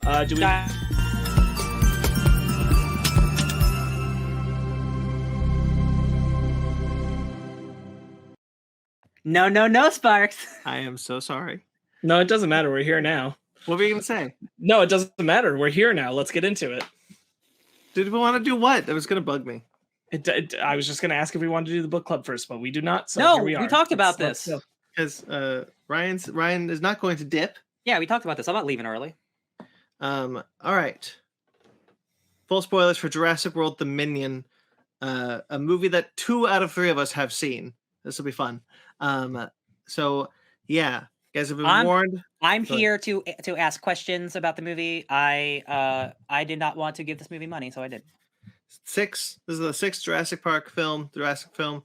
Do we? No, Sparkz. I am so sorry. No, it doesn't matter. We're here now. What were you going to say? No, it doesn't matter. We're here now. Let's get into it. Did we want to do what? That was going to bug me. I was just going to ask if we wanted to do the book club first, but we do not. So no, here we are. We talked about this. Because Ryan is not going to dip. Yeah, we talked about this. I'm not leaving early. All right. Full spoilers for Jurassic World: The Minion, a movie that 2 out of 3 of us have seen. This will be fun. So yeah, you guys have been warned. I'm here to ask questions about the movie. I did not want to give this movie money, so I did. 6. This is the 6th Jurassic film.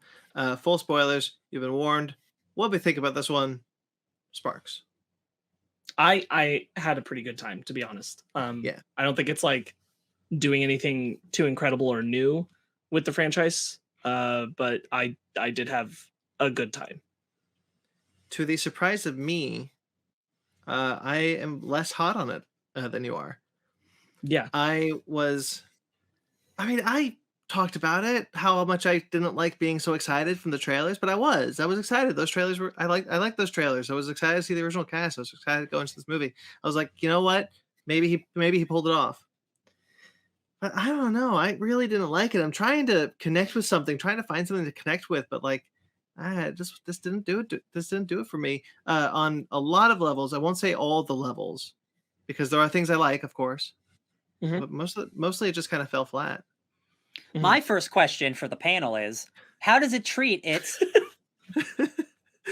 Full spoilers. You've been warned. What do we think about this one, Sparkz? I had a pretty good time, to be honest. Yeah. I don't think it's like doing anything too incredible or new with the franchise, but I did have a good time. To the surprise of me, I am less hot on it than you are. Yeah. I talked about it, how much I didn't like being so excited from the trailers, but I was excited. Those trailers I liked those trailers. I was excited to see the original cast. I was excited to go into this movie. I was like, you know what? Maybe he pulled it off. But I don't know. I really didn't like it. I'm trying to connect with something, trying to find something to connect with, but like, this didn't do it. This didn't do it for me on a lot of levels. I won't say all the levels because there are things I like, of course, but mostly it just kind of fell flat. My first question for the panel is: how does it treat its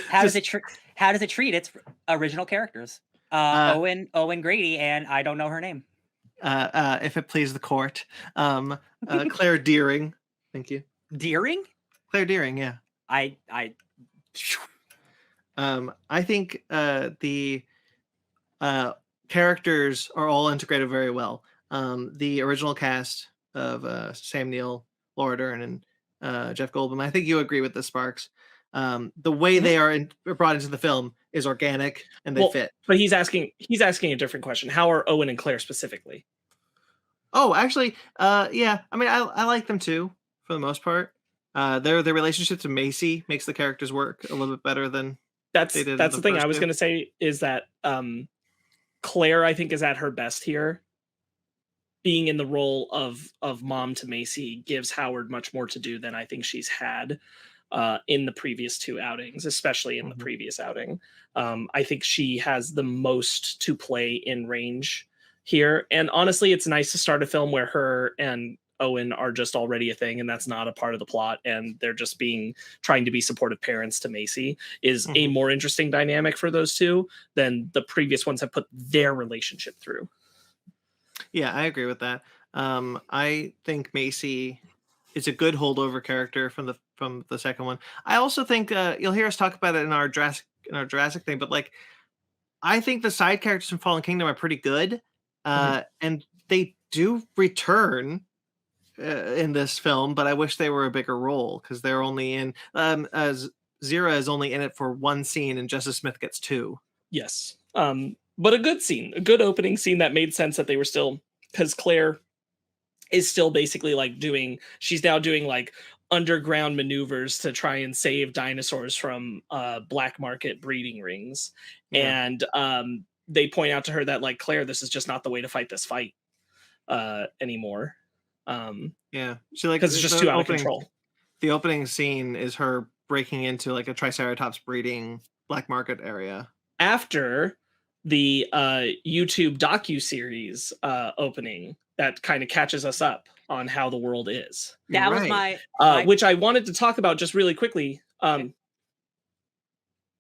how does it treat its original characters? Owen Grady, and I don't know her name. If it please the court, Claire Dearing. Thank you. Dearing? Claire Dearing, yeah. I think the characters are all integrated very well. The original cast of Sam Neill, Laura Dern, and Jeff Goldblum. I think you agree with this, Sparkz. The way they are brought into the film is organic and they fit. But he's asking a different question. How are Owen and Claire specifically? Oh, actually, yeah. I mean, I like them too for the most part. Their relationship to Macy makes the characters work a little bit better than that's they did. That's the thing I was going to say is that Claire, I think, is at her best here. Being in the role of mom to Macy gives Howard much more to do than I think she's had in the previous 2 outings, especially in the previous outing. I think she has the most to play in range here. And honestly, it's nice to start a film where her and Owen are just already a thing, and that's not a part of the plot, and they're just trying to be supportive parents to Macy is a more interesting dynamic for those 2 than the previous ones have put their relationship through. Yeah, I agree with that. I think Macy is a good holdover character from the second one. I also think you'll hear us talk about it in our Jurassic thing, but like, I think the side characters from Fallen Kingdom are pretty good, and they do return in this film. But I wish they were a bigger role because they're only in as Zira is only in it for 1 scene, and Justice Smith gets 2. Yes. But a good scene, a good opening scene that made sense that they were still, because Claire is still basically like she's now doing like underground maneuvers to try and save dinosaurs from black market breeding rings. Yeah. And they point out to her that like, Claire, this is just not the way to fight this fight anymore. Yeah. So like, because it's just too out of control. The opening scene is her breaking into like a Triceratops breeding black market area. After the YouTube docu-series opening that kind of catches us up on how the world is. That was my which I wanted to talk about just really quickly. Oh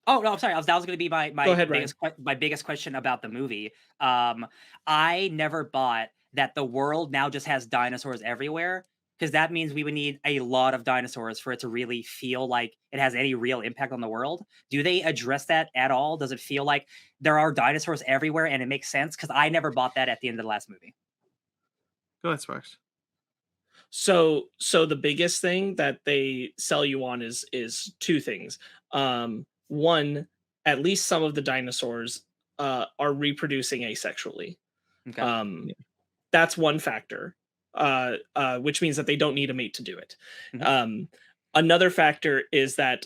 no, I'm sorry. That was going to be my biggest question about the movie. I never bought that the world now just has dinosaurs everywhere, because that means we would need a lot of dinosaurs for it to really feel like it has any real impact on the world. Do they address that at all? Does it feel like there are dinosaurs everywhere and it makes sense? Because I never bought that at the end of the last movie. Go ahead, Sparkz. So the biggest thing that they sell you on is 2 things. One, at least some of the dinosaurs are reproducing asexually. Okay. That's one factor, which means that they don't need a mate to do it. Mm-hmm. Another factor is that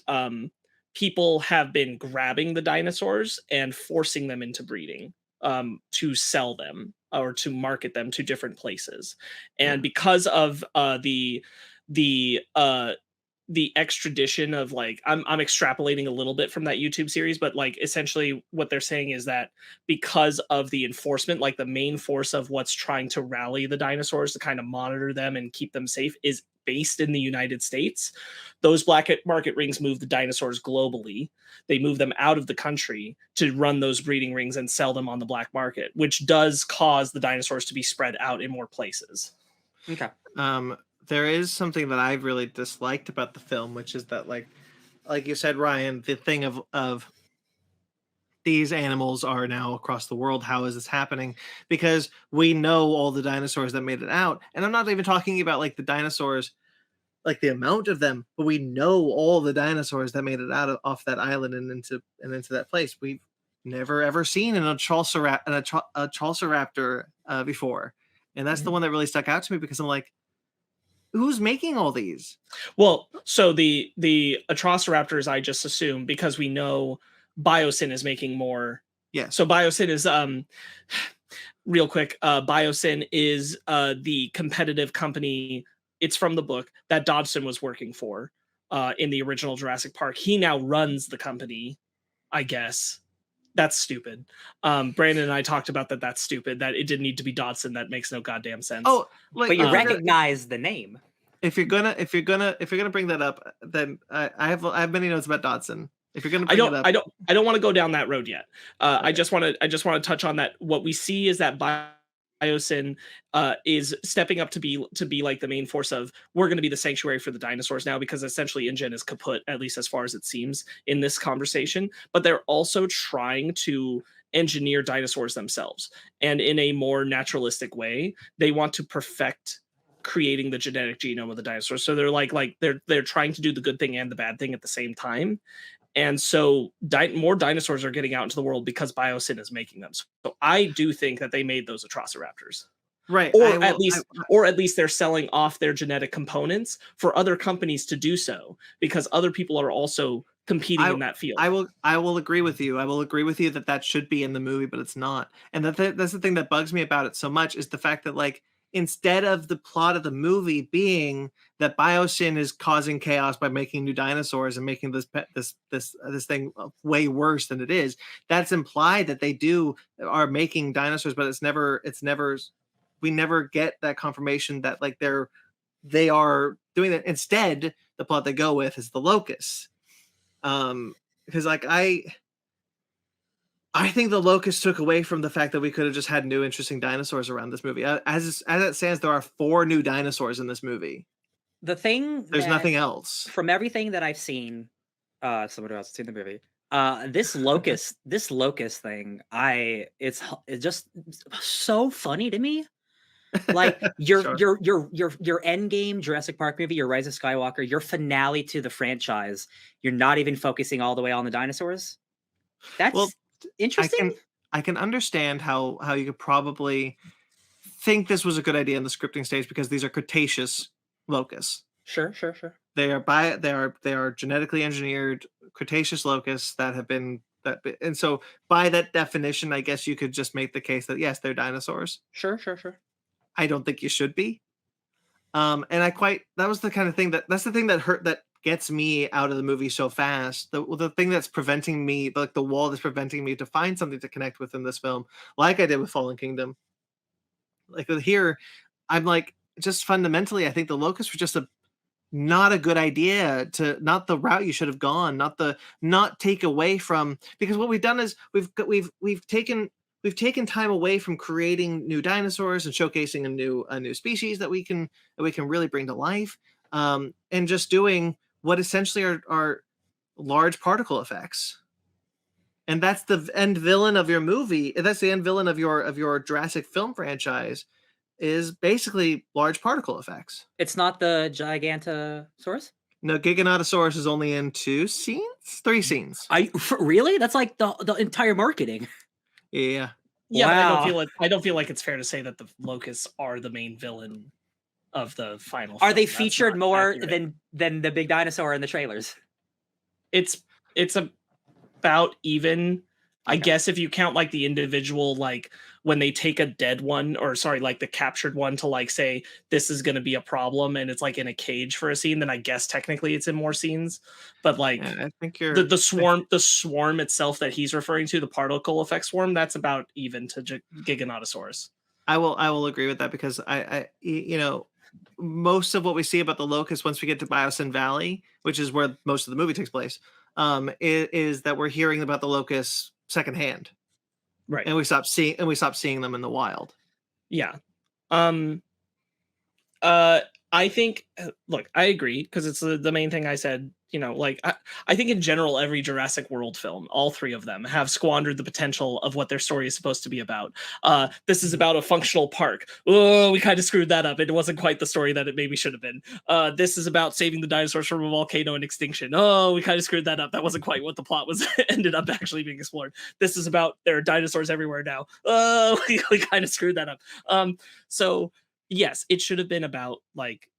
people have been grabbing the dinosaurs and forcing them into breeding to sell them or to market them to different places. And because of the extradition of, like, I'm extrapolating a little bit from that YouTube series, but like essentially what they're saying is that because of the enforcement, like the main force of what's trying to rally the dinosaurs to kind of monitor them and keep them safe is based in the United States. Those black market rings move the dinosaurs globally. They move them out of the country to run those breeding rings and sell them on the black market, which does cause the dinosaurs to be spread out in more places. Okay. There is something that I've really disliked about the film, which is that, like you said, Ryan, the thing of these animals are now across the world. How is this happening? Because we know all the dinosaurs that made it out. And I'm not even talking about like the dinosaurs, like the amount of them, but we know all the dinosaurs that made it out off that island and into that place. We've never ever seen a Chalceraptor before. And that's the one that really stuck out to me, because I'm like, who's making all these? Well, so the Atrociraptors, I just assume, because we know Biosyn is making more. Yeah. So Biosyn is real quick. Biosyn is the competitive company. It's from the book that Dodson was working for in the original Jurassic Park. He now runs the company, I guess. That's stupid. Brandon and I talked about that. That's stupid. That it didn't need to be Dodson. That makes no goddamn sense. Oh, but you recognize the name. If you're gonna bring that up, then I have many notes about Dodson. If you're gonna bring it up, I don't want to go down that road yet. Okay. I just want to touch on that. What we see is that Biosyn is stepping up to be like the main force of, we're going to be the sanctuary for the dinosaurs now, because essentially InGen is kaput, at least as far as it seems in this conversation. But they're also trying to engineer dinosaurs themselves, and in a more naturalistic way. They want to perfect creating the genetic genome of the dinosaurs. So they're they're trying to do the good thing and the bad thing at the same time. And so more dinosaurs are getting out into the world because Biosyn is making them. So I do think that they made those Atrociraptors. Right. Or at least they're selling off their genetic components for other companies to do so, because other people are also competing in that field. I will agree with you. I will agree with you that should be in the movie, but it's not. And that's the thing that bugs me about it so much, is the fact that, like, instead of the plot of the movie being that Biosyn is causing chaos by making new dinosaurs and making this thing way worse than it is, that's implied that they are making dinosaurs, but we never get that confirmation that, like, they are doing that. Instead, the plot they go with is the locusts. Because, like, I think the locust took away from the fact that we could have just had new interesting dinosaurs around this movie. As it stands, there are 4 new dinosaurs in this movie. There's nothing else. From everything that I've seen, somebody else has seen the movie. This locust thing, it's just so funny to me. Like your end game Jurassic Park movie, your Rise of Skywalker, your finale to the franchise, you're not even focusing all the way on the dinosaurs. That's interesting. I can understand how you could probably think this was a good idea in the scripting stage, because these are Cretaceous locusts. Sure. They are genetically engineered Cretaceous locusts that have been and so by that definition, I guess you could just make the case that yes, they're dinosaurs. Sure. I don't think you should be. And that was the kind of thing that's the thing that gets me out of the movie so fast. The thing that's preventing me, like the wall that's preventing me to find something to connect with in this film, like I did with Fallen Kingdom. Like here, I'm like, just fundamentally, I think the locusts were just not a good idea, not the route you should have gone, not take away from, because what we've done is we've taken time away from creating new dinosaurs and showcasing a new species that we can really bring to life, and just doing what essentially are large particle effects. And that's the end villain of your movie. That's the end villain of your Jurassic film franchise, is basically large particle effects. It's not the Gigantosaurus? No, Giganotosaurus is only in 3 scenes. Really? That's like the entire marketing. Yeah. Yeah, wow. But I don't feel like it's fair to say that the locusts are the main villain of the final film. Are they featured more than the big dinosaur in the trailers? It's about even. Okay. I guess if you count like the individual, like when they take a dead one, or sorry, like the captured one to like say this is going to be a problem and it's like in a cage for a scene, then I guess technically it's in more scenes. But like I think you're the swarm itself that he's referring to, the particle effect swarm, that's about even to Giganotosaurus. I will agree with that, because I most of what we see about the locust once we get to Biosyn Valley, which is where most of the movie takes place, is that we're hearing about the locusts secondhand, right? And we stop seeing them in the wild. Yeah. I think, look, I agree, because it's the main thing I said. Like I think in general, every Jurassic World film, all three of them, have squandered the potential of what their story is supposed to be about. This is about a functional park. Oh, we kind of screwed that up. It wasn't quite the story that it maybe should have been. This is about saving the dinosaurs from a volcano and extinction. Oh, we kind of screwed that up. That wasn't quite what the plot was ended up actually being explored. This is about there are dinosaurs everywhere now. Oh, we kind of screwed that up. So yes, it should have been about like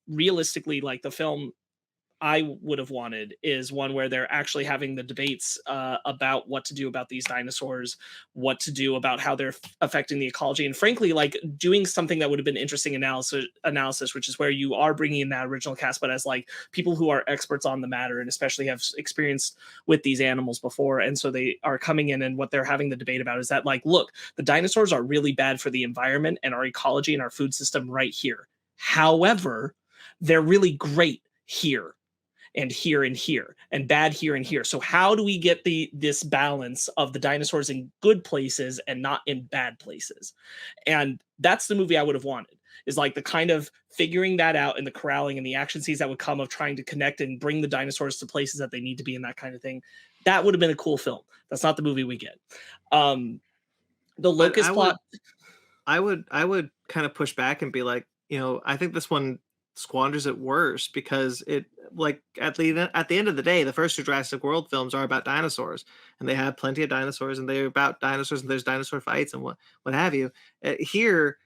realistically, like the film I would have wanted is one where they're actually having the debates about what to do about these dinosaurs, what to do about how they're affecting the ecology, and frankly, like doing something that would have been interesting analysis, which is where you are bringing in that original cast, but as like people who are experts on the matter and especially have experience with these animals before, and so they are coming in, and what they're having the debate about is that, like, look, the dinosaurs are really bad for the environment and our ecology and our food system right here. However, they're really great here and here and here, and bad here and here. So how do we get this balance of the dinosaurs in good places and not in bad places? And that's the movie I would have wanted, is like the kind of figuring that out and the corralling and the action scenes that would come of trying to connect and bring the dinosaurs to places that they need to be, and that kind of thing. That would have been a cool film. That's not the movie we get. The locust plot. I would kind of push back and be like, I think this one squanders it worse, because it, like, at the end of the day, the first two Jurassic World films are about dinosaurs, and they have plenty of dinosaurs, and they're about dinosaurs, and there's dinosaur fights and what have you. Here,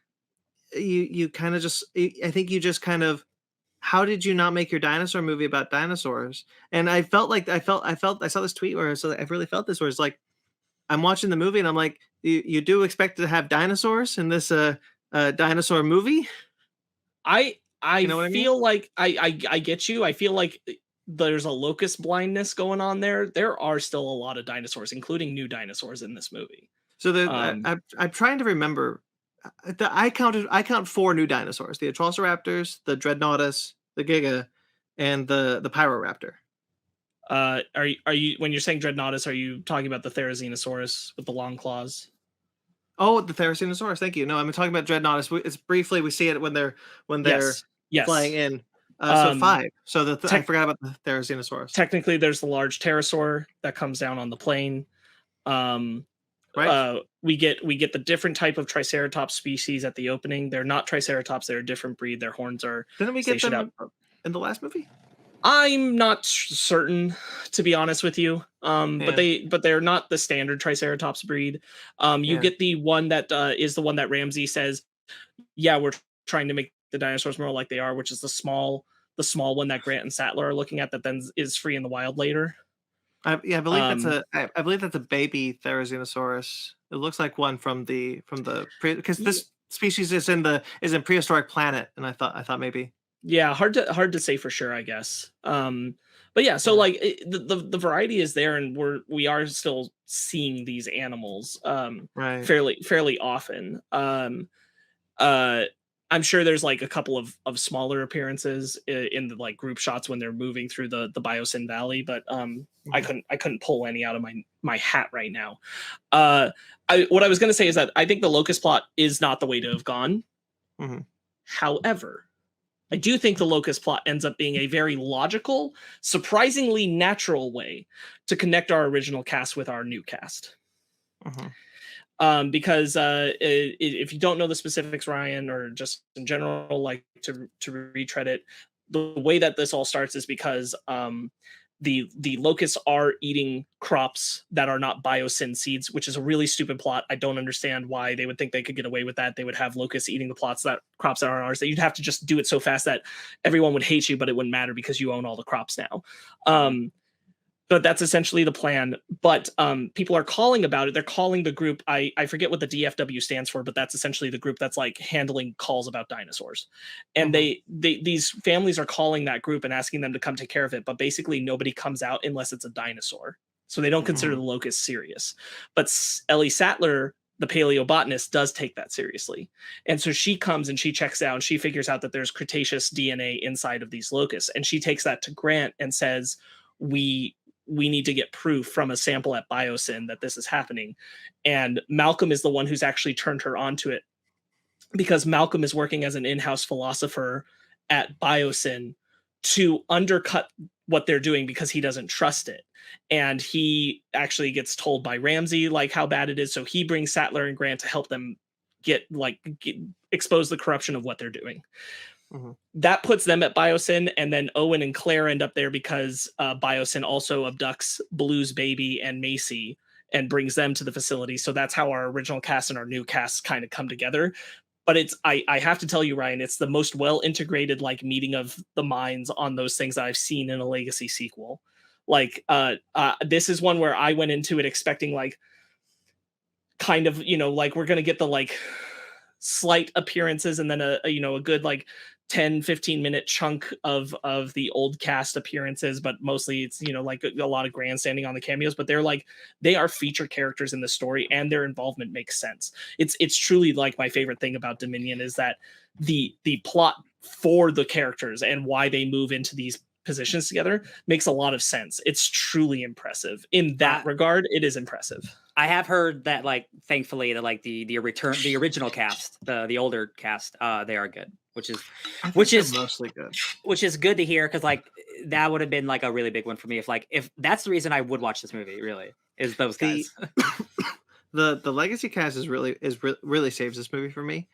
you kind of just, I think you just kind of, how did you not make your dinosaur movie about dinosaurs? And I felt I saw this tweet where I really felt this, where it's like, I'm watching the movie and I'm like, you do expect to have dinosaurs in this dinosaur movie? I feel like I get you. I feel like there's a locust blindness going on there. There are still a lot of dinosaurs, including new dinosaurs, in this movie. So I'm trying to remember. I count 4 new dinosaurs: the Atrociraptors, the Dreadnoughtus, the Giga, and the Pyroraptor. Are you when you're saying Dreadnoughtus, are you talking about the Therizinosaurus with the long claws? Oh, the Therizinosaurus. Thank you. No, I'm talking about Dreadnoughtus. It's briefly we see it when they're yes. flying in. So 5. So I forgot about the Therizinosaurus. Technically, there's the large pterosaur that comes down on the plane. Right. We get the different type of Triceratops species at the opening. They're not Triceratops. They're a different breed. Their horns are. Didn't we get them in the last movie? I'm not certain, to be honest with you. But they're not the standard Triceratops breed. You get the one that is the one that Ramsey says, yeah, we're trying to make the dinosaurs more like they are, which is the small one that Grant and Sattler are looking at, that then is free in the wild later. I believe that's a baby Therizinosaurus. It looks like one from because this species is in prehistoric planet, and I thought maybe. Yeah, hard to say for sure, I guess. But yeah, so like the variety is there, and we are still seeing these animals right. fairly often. I'm sure there's like a couple of smaller appearances in the like group shots when they're moving through the Biosyn Valley, but I couldn't pull any out of my hat right now. What I was going to say is that I think the locust plot is not the way to have gone. Mm-hmm. However, I do think the locust plot ends up being a very logical, surprisingly natural way to connect our original cast with our new cast. Mm-hmm. Because if you don't know the specifics, Ryan, or just in general, like to retread it, the way that this all starts is because the locusts are eating crops that are not biosyn seeds, which is a really stupid plot. I don't understand why they would think they could get away with that. They would have locusts eating the crops that aren't ours. That you'd have to just do it so fast that everyone would hate you, but it wouldn't matter because you own all the crops now. But that's essentially the plan. But people are calling about it. They're calling the group. I forget what the DFW stands for, but that's essentially the group that's like handling calls about dinosaurs. And these families are calling that group and asking them to come take care of it. But basically nobody comes out unless it's a dinosaur. So they don't consider the locusts serious. But Ellie Sattler, the paleobotanist, does take that seriously. And so she comes and she checks out and she figures out that there's Cretaceous DNA inside of these locusts. And she takes that to Grant and says, we need to get proof from a sample at Biosyn that this is happening. And Malcolm is the one who's actually turned her onto it, because Malcolm is working as an in-house philosopher at Biosyn to undercut what they're doing because he doesn't trust it. And he actually gets told by Ramsey like how bad it is. So he brings Sattler and Grant to help them expose the corruption of what they're doing. That puts them at Biosyn, and then Owen and Claire end up there because Biosyn also abducts Blue's baby and Macy and brings them to the facility. So that's how our original cast and our new cast kind of come together. But it's I have to tell you, Ryan, it's the most well integrated like meeting of the minds on those things that I've seen in a Legacy sequel. Like this is one where I went into it expecting like kind of, like we're gonna get the like slight appearances and then a good like 10-15 minute chunk of the old cast appearances, but mostly it's like a lot of grandstanding on the cameos, but they are feature characters in the story and their involvement makes sense. It's truly like my favorite thing about Dominion is that the plot for the characters and why they move into these positions together makes a lot of sense. It's truly impressive in that regard. It is impressive. I have heard that, like, thankfully, that like the original cast, the older cast, they are good, which is mostly good, which is good to hear, because like that would have been like a really big one for me if that's the reason I would watch this movie. Really, is those guys. The Legacy cast really saves this movie for me,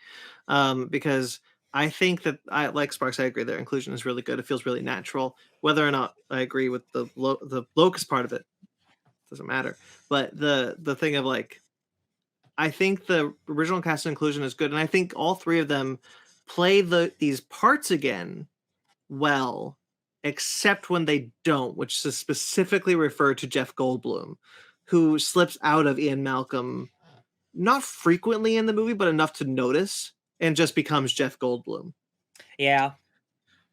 because I think that like Sparkz. I agree their inclusion is really good. It feels really natural. Whether or not I agree with the locust part of it doesn't matter. But the thing of like, I think the original cast inclusion is good, and I think all three of them play these parts again well, except when they don't, which is specifically referred to Jeff Goldblum, who slips out of Ian Malcolm not frequently in the movie, but enough to notice, and just becomes Jeff Goldblum. Yeah.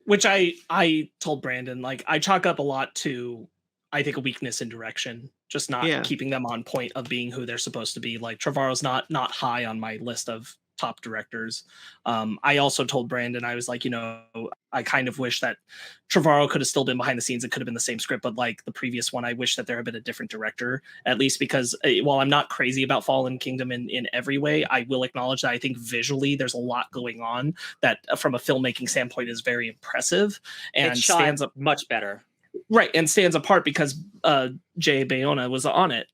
Which I told Brandon, like, I chalk up a lot to, I think, a weakness in direction, just not keeping them on point of being who they're supposed to be. Like, Trevorrow's not high on my list of top directors. I also told Brandon, I was like, I kind of wish that Trevorrow could have still been behind the scenes. It could have been the same script, but like the previous one, I wish that there had been a different director, at least, because while I'm not crazy about Fallen Kingdom in every way, I will acknowledge that I think visually there's a lot going on that from a filmmaking standpoint is very impressive and stands up much better. Right. And stands apart because Jay Bayona was on it.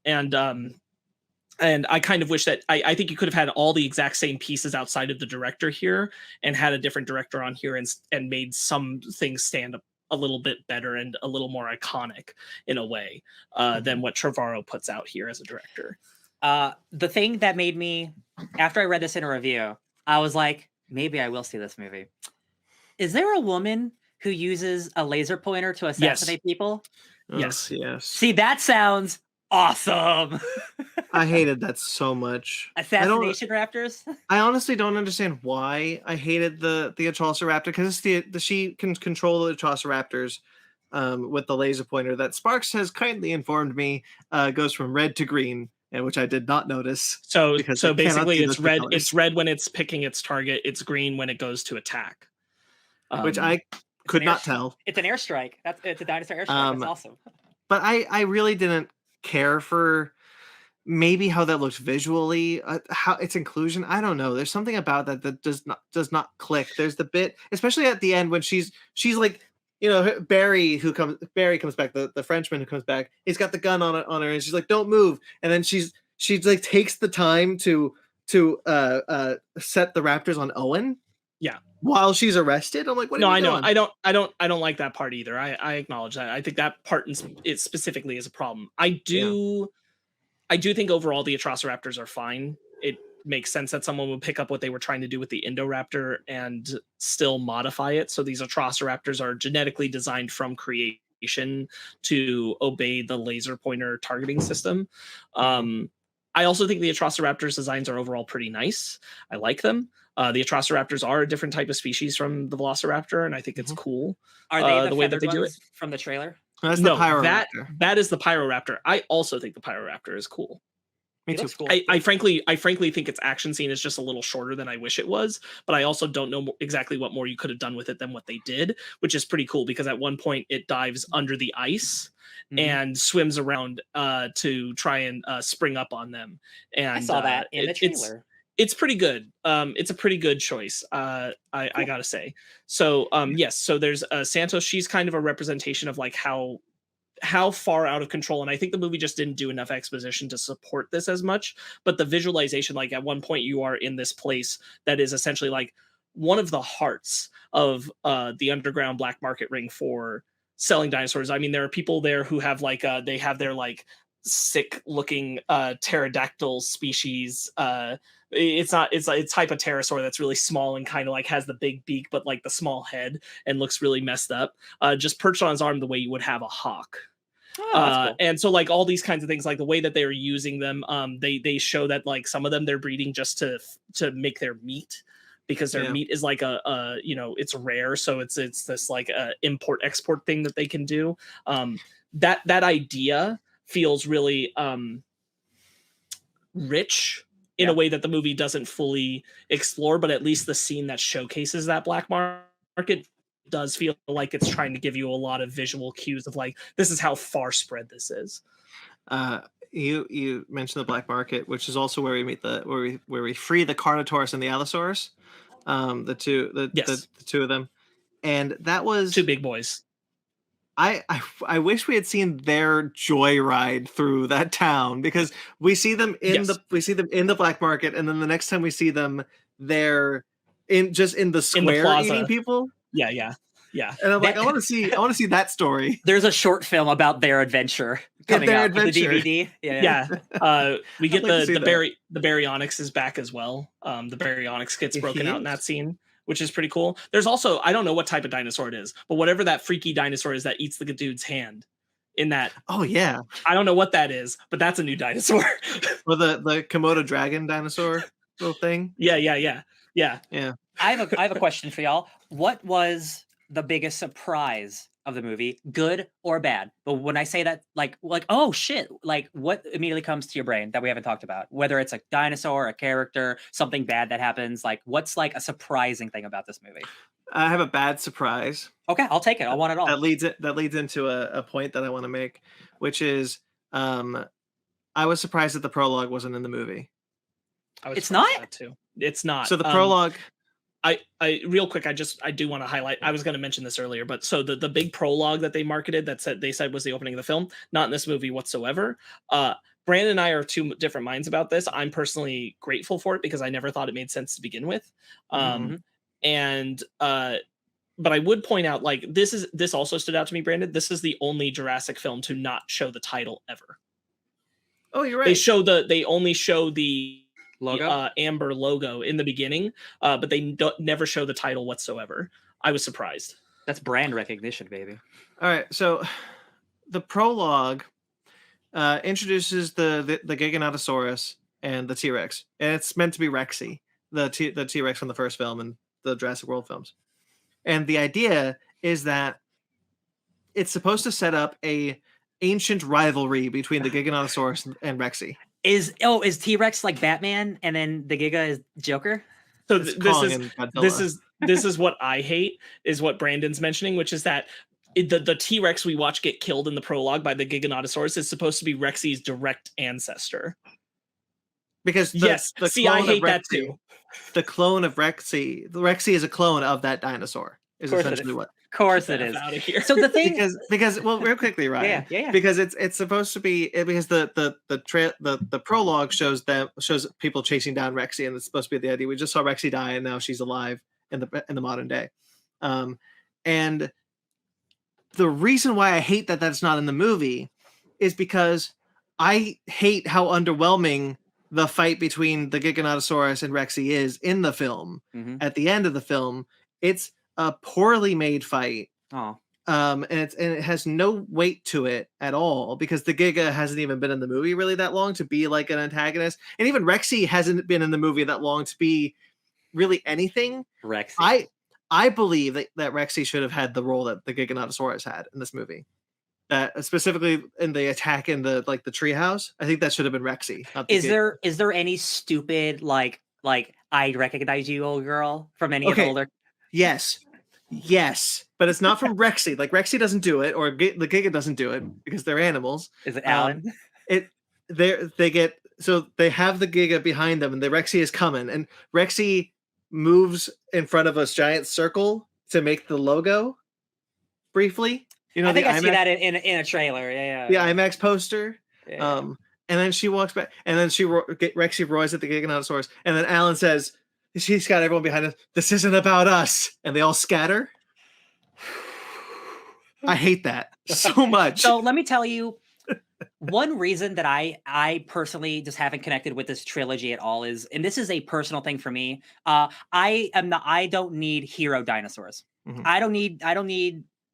And I kind of wish that I think you could have had all the exact same pieces outside of the director here and had a different director on here and made some things stand up a little bit better and a little more iconic in a way than what Trevorrow puts out here as a director. The thing that made me, after I read this in a review, I was like, maybe I will see this movie. Is there a woman who uses a laser pointer to assassinate people? Yes. See, that sounds awesome. I hated that so much. Assassination raptors? I honestly don't understand why I hated the Atrociraptor, because she can control the Atrociraptors with the laser pointer that Sparkz has kindly informed me goes from red to green, and which I did not notice. So basically it's red. Colors. It's red when it's picking its target. It's green when it goes to attack. Which I could not tell. It's an airstrike. It's a dinosaur airstrike. That's awesome. But I really didn't care for maybe how that looked visually, how its inclusion. I don't know. There's something about that does not click. There's the bit, especially at the end when she's like, Barry comes back, the Frenchman who comes back. He's got the gun on her, and she's like, "Don't move." And then she's like takes the time to set the raptors on Owen. Yeah. While she's arrested, I'm like, what? No, are I know. doing? I don't like that part either. I acknowledge that. I think that part it specifically is a problem. I do think overall the Atrociraptors are fine. It makes sense that someone would pick up what they were trying to do with the Indoraptor and still modify it. So these Atrociraptors are genetically designed from creation to obey the laser pointer targeting system. I also think the Atrociraptors designs are overall pretty nice. I like them. The Atrociraptors are a different type of species from the Velociraptor, and I think it's cool. Are they the way that they do it from the trailer? That's the Pyroraptor. That is the Pyroraptor. I also think the Pyroraptor is cool. Me too. Cool. I frankly think its action scene is just a little shorter than I wish it was, but I also don't know exactly what more you could have done with it than what they did, which is pretty cool because at one point it dives under the ice and swims around to try and spring up on them. And I saw that in the trailer. It's pretty good. It's a pretty good choice. I gotta say. So yes. So there's Santos. She's kind of a representation of like how far out of control, and I think the movie just didn't do enough exposition to support this as much. But the visualization, like at one point you are in this place that is essentially like one of the hearts of the underground black market ring for selling dinosaurs. I mean, there are people there who have like they have their like sick looking pterodactyl species. It's a type of pterosaur that's really small and kind of like has the big beak but like the small head and looks really messed up, just perched on his arm the way you would have a hawk. Cool. And so like all these kinds of things, like the way that they're using them, they show that like some of them they're breeding just to make their meat, because their meat is like a it's rare, so it's this like import export thing that they can do. That idea feels really rich in a way that the movie doesn't fully explore, but at least the scene that showcases that black market does feel like it's trying to give you a lot of visual cues of like, this is how far spread this is. You mentioned the black market, which is also where we meet where we free the Carnotaurus and the Allosaurus, the two of them, and that was two big boys. I wish we had seen their joyride through that town, because we see them in the black market, and then the next time we see them, they're in the square eating people. Yeah. And I'm like, I want to see that story. There's a short film about their adventure coming out with the DVD. Yeah. We get the Baryonyx is back as well. The Baryonyx gets broken out in that scene, which is pretty cool. There's also, I don't know what type of dinosaur it is, but whatever that freaky dinosaur is that eats the dude's hand in that. Oh yeah. I don't know what that is, but that's a new dinosaur. Or the Komodo dragon dinosaur little thing. Yeah. I have a question for y'all. What was the biggest surprise of the movie, good or bad? But when I say that, like, oh shit, like what immediately comes to your brain that we haven't talked about? Whether it's a dinosaur, a character, something bad that happens, like what's like a surprising thing about this movie? I have a bad surprise. Okay, I'll take it. I want it all. That leads into a point that I want to make, which is I was surprised that the prologue wasn't in the movie. It's not? That too. It's not. So the prologue. I real quick, I do want to highlight, I was going to mention this earlier, but so the big prologue that they marketed they said was the opening of the film, not in this movie whatsoever. Brandon and I are two different minds about this. I'm personally grateful for it because I never thought it made sense to begin with. And but I would point out, like, this also stood out to me, Brandon. This is the only Jurassic film to not show the title ever. Oh, you're right. They only show the logo, amber logo in the beginning, but they never show the title whatsoever. I was surprised. That's brand recognition, baby. All right, so the prologue introduces the Giganotosaurus and the T-Rex, and it's meant to be Rexy, the T-Rex from the first film and the Jurassic World films. And the idea is that it's supposed to set up a ancient rivalry between the Giganotosaurus and Rexy. Is T-Rex like Batman and then the Giga is Joker? So this is what I hate, is what Brandon's mentioning, which is that the T-Rex we watch get killed in the prologue by the Giganotosaurus is supposed to be Rexy's direct ancestor. Because I hate that too. The clone of Rexy is a clone of that dinosaur. Is essentially what. Of course it is. Out of here. So the thing, because well, real quickly, Ryan. Yeah. Because it's supposed to be, because the prologue shows people chasing down Rexy, and it's supposed to be the idea. We just saw Rexy die, and now she's alive, in the modern day. And the reason why I hate that that's not in the movie is because I hate how underwhelming the fight between the Giganotosaurus and Rexy is in the film. At the end of the film, it's a poorly made fight. And it has no weight to it at all because the Giga hasn't even been in the movie really that long to be like an antagonist, and even Rexy hasn't been in the movie that long to be really anything. Rexy. I believe that Rexy should have had the role that the Giganotosaurus had in this movie. Specifically in the attack in the treehouse, I think that should have been Rexy. Is there any stupid like I recognize you, old girl, from any of the older? Yes, but it's not from Rexy. Like Rexy doesn't do it, or the Giga doesn't do it because they're animals. Is it Alan? They have the Giga behind them, and the Rexy is coming, and Rexy moves in front of a giant circle to make the logo. Briefly, I think I see that in a trailer. The IMAX poster. And then she walks back, and then Rexy roars at the Giganotosaurus, and then Alan says, she's got everyone behind us, "This isn't about us," and they all scatter. I hate that so much. So let me tell you, one reason that I personally just haven't connected with this trilogy at all is, and this is a personal thing for me, I don't need hero dinosaurs.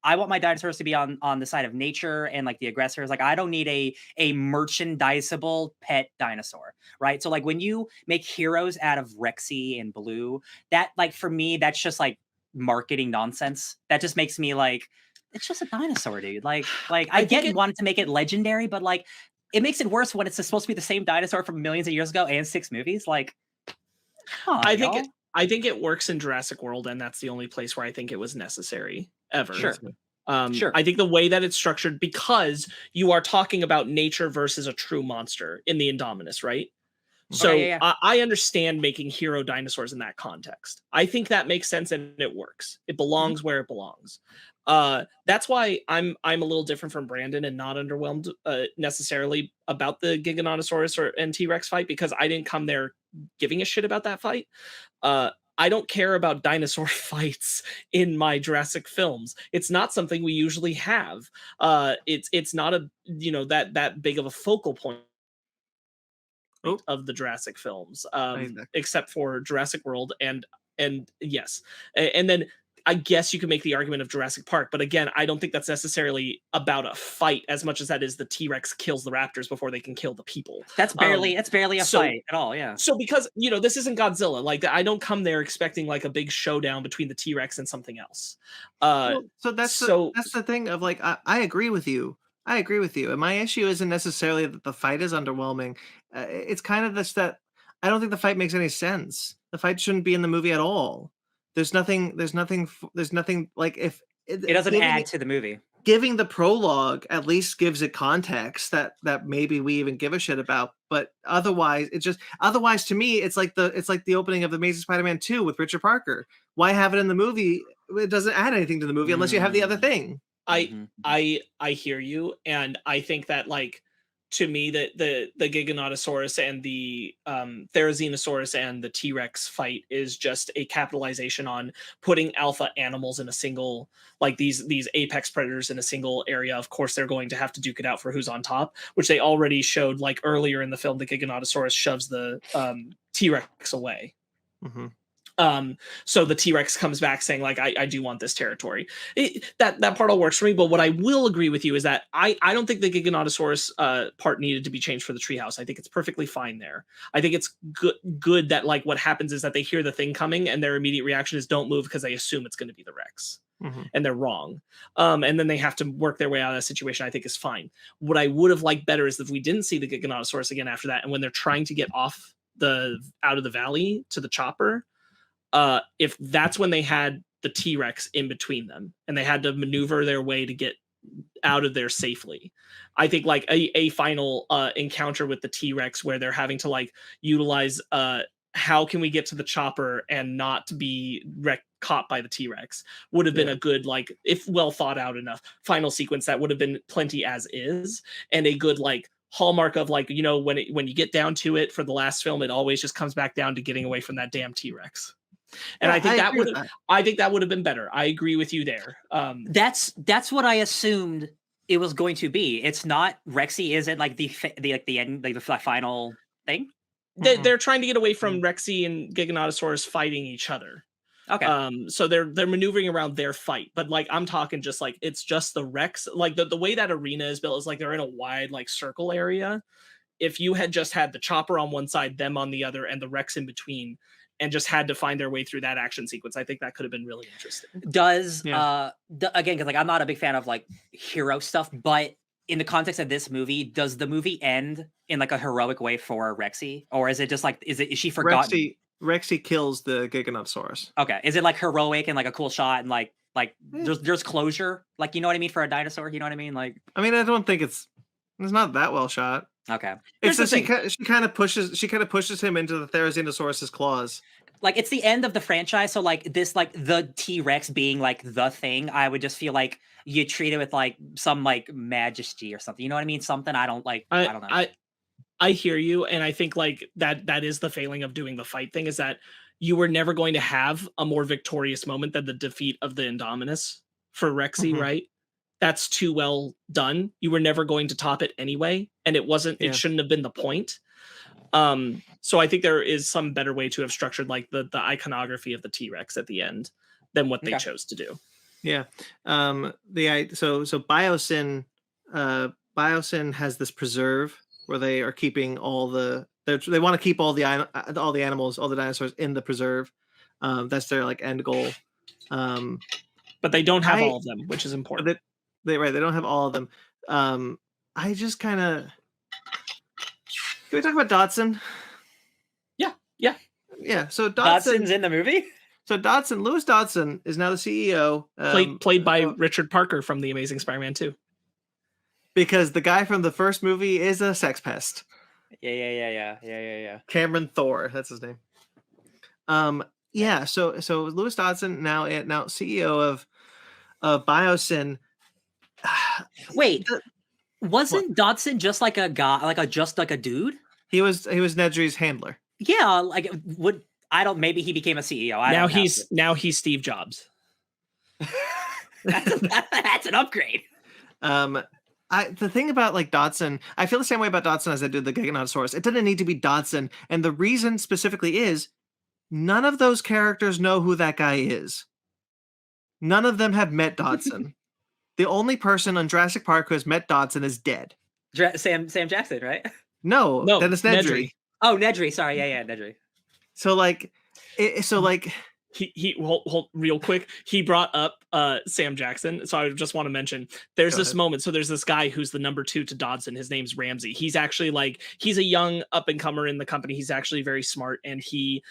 I want my dinosaurs to be on the side of nature and like the aggressors. Like I don't need a merchandisable pet dinosaur, right? So like when you make heroes out of Rexy and Blue, that like for me, that's just like marketing nonsense. That just makes me like, it's just a dinosaur, dude. Like I get you wanted to make it legendary, but like it makes it worse when it's supposed to be the same dinosaur from millions of years ago and 6 movies. Like, I think it works in Jurassic World, and that's the only place where I think it was necessary ever. Sure. I think the way that it's structured, because you are talking about nature versus a true monster in the Indominus, right? So I understand making hero dinosaurs in that context. I think that makes sense and it works. It belongs where it belongs. That's why I'm a little different from Brandon and not underwhelmed necessarily about the Giganotosaurus and T-Rex fight, because I didn't come there giving a shit about that fight. I don't care about dinosaur fights in my Jurassic films. It's not something we usually have. It's not that big of a focal point of the Jurassic films, except for Jurassic World and yes, and then I guess you can make the argument of Jurassic Park, but again, I don't think that's necessarily about a fight as much as that is the T-Rex kills the raptors before they can kill the people. That's barely a fight at all, yeah. So because, this isn't Godzilla. Like, I don't come there expecting like a big showdown between the T-Rex and something else. That's the thing of like, I agree with you. And my issue isn't necessarily that the fight is underwhelming. It's kind of this that I don't think the fight makes any sense. The fight shouldn't be in the movie at all. There's nothing like if it doesn't add to the movie. Giving the prologue at least gives it context that maybe we even give a shit about. But otherwise, to me, it's like the opening of the Amazing Spider-Man 2 with Richard Parker. Why have it in the movie? It doesn't add anything to the movie unless you have the other thing. I hear you, and I think that like, to me, the Giganotosaurus and the Therizinosaurus and the T-Rex fight is just a capitalization on putting alpha animals in a single, like these apex predators in a single area. Of course, they're going to have to duke it out for who's on top, which they already showed like earlier in the film. The Giganotosaurus shoves the T-Rex away. So the T-Rex comes back saying like, I do want this territory. That part all works for me. But what I will agree with you is that I don't think the Giganotosaurus part needed to be changed for the treehouse. I think it's perfectly fine there. I think it's good that like what happens is that they hear the thing coming and their immediate reaction is don't move because they assume it's going to be the Rex. And they're wrong. And then they have to work their way out of that situation, I think is fine. What I would have liked better is if we didn't see the Giganotosaurus again after that. And when they're trying to get out of the valley to the chopper, if that's when they had the T-Rex in between them and they had to maneuver their way to get out of there safely. I think like a final encounter with the T-Rex where they're having to like utilize how can we get to the chopper and not be caught by the T-Rex would have been a good, like, if well thought out enough final sequence that would have been plenty as is, and a good like hallmark of like, when you get down to it for the last film, it always just comes back down to getting away from that damn T-Rex. And I think that would have been better. I agree with you there. That's what I assumed it was going to be. It's not Rexy isn't like the end, like the final thing. They're trying to get away from Rexy and Giganotosaurus fighting each other. Okay. So they're maneuvering around their fight, but like I'm talking just like it's just the Rex. Like the way that arena is built is like they're in a wide like circle area. If you had just had the chopper on one side, them on the other, and the Rex in between, and just had to find their way through that action sequence, I think that could have been really interesting. Again, because like I'm not a big fan of like hero stuff, but in the context of this movie, does the movie end in like a heroic way for Rexy, or is it just like is she forgotten? Rexy kills the Giganotosaurus. Okay, is it like heroic and like a cool shot and like there's closure, like you know what I mean, for a dinosaur? You know what I mean? Like I mean, I don't think it's not that well shot. Okay, it's just she kind of pushes him into the Therizinosaurus's claws. Like it's the end of the franchise, so like this, like the T-Rex being like the thing, I would just feel like you treat it with like some like majesty or something. You know what I mean? Something I don't like. I don't know. I hear you, and I think like that is the failing of doing the fight thing, is that you were never going to have a more victorious moment than the defeat of the Indominus for Rexy, right? That's too well done. You were never going to top it anyway, and it shouldn't have been the point. So I think there is some better way to have structured like the iconography of the T-Rex at the end than what they chose to do. Yeah. So Biosyn has this preserve where they are keeping they want to keep all the animals, all the dinosaurs in the preserve. That's their like end goal. But they don't have all of them, which is important. They don't have all of them. I just kind of. Can we talk about Dodson? Yeah. So Dodson's in the movie. So Lewis Dodson is now the CEO. Played by Richard Parker from The Amazing Spider-Man 2. Because the guy from the first movie is a sex pest. Yeah. Cameron Thor, that's his name. Yeah. So Lewis Dodson now CEO of Biosyn. Wait, wasn't Dodson just like a guy, like a dude? He was Nedry's handler. Yeah, like maybe he became a CEO. Now he's Steve Jobs. That's an upgrade. The thing about like Dodson, I feel the same way about Dodson as I did the Giganotosaurus. It didn't need to be Dodson, and the reason specifically is none of those characters know who that guy is. None of them have met Dodson. The only person on Jurassic Park who has met Dodson is dead. Sam Jackson, right? No, Dennis Nedry. Oh, Nedry. Sorry, yeah, Nedry. So like, he hold real quick. He brought up Sam Jackson, so I just want to mention there's this moment. So there's this guy who's the number 2 to Dodson. His name's Ramsey. He's actually he's a young up and comer in the company. He's actually very smart, and he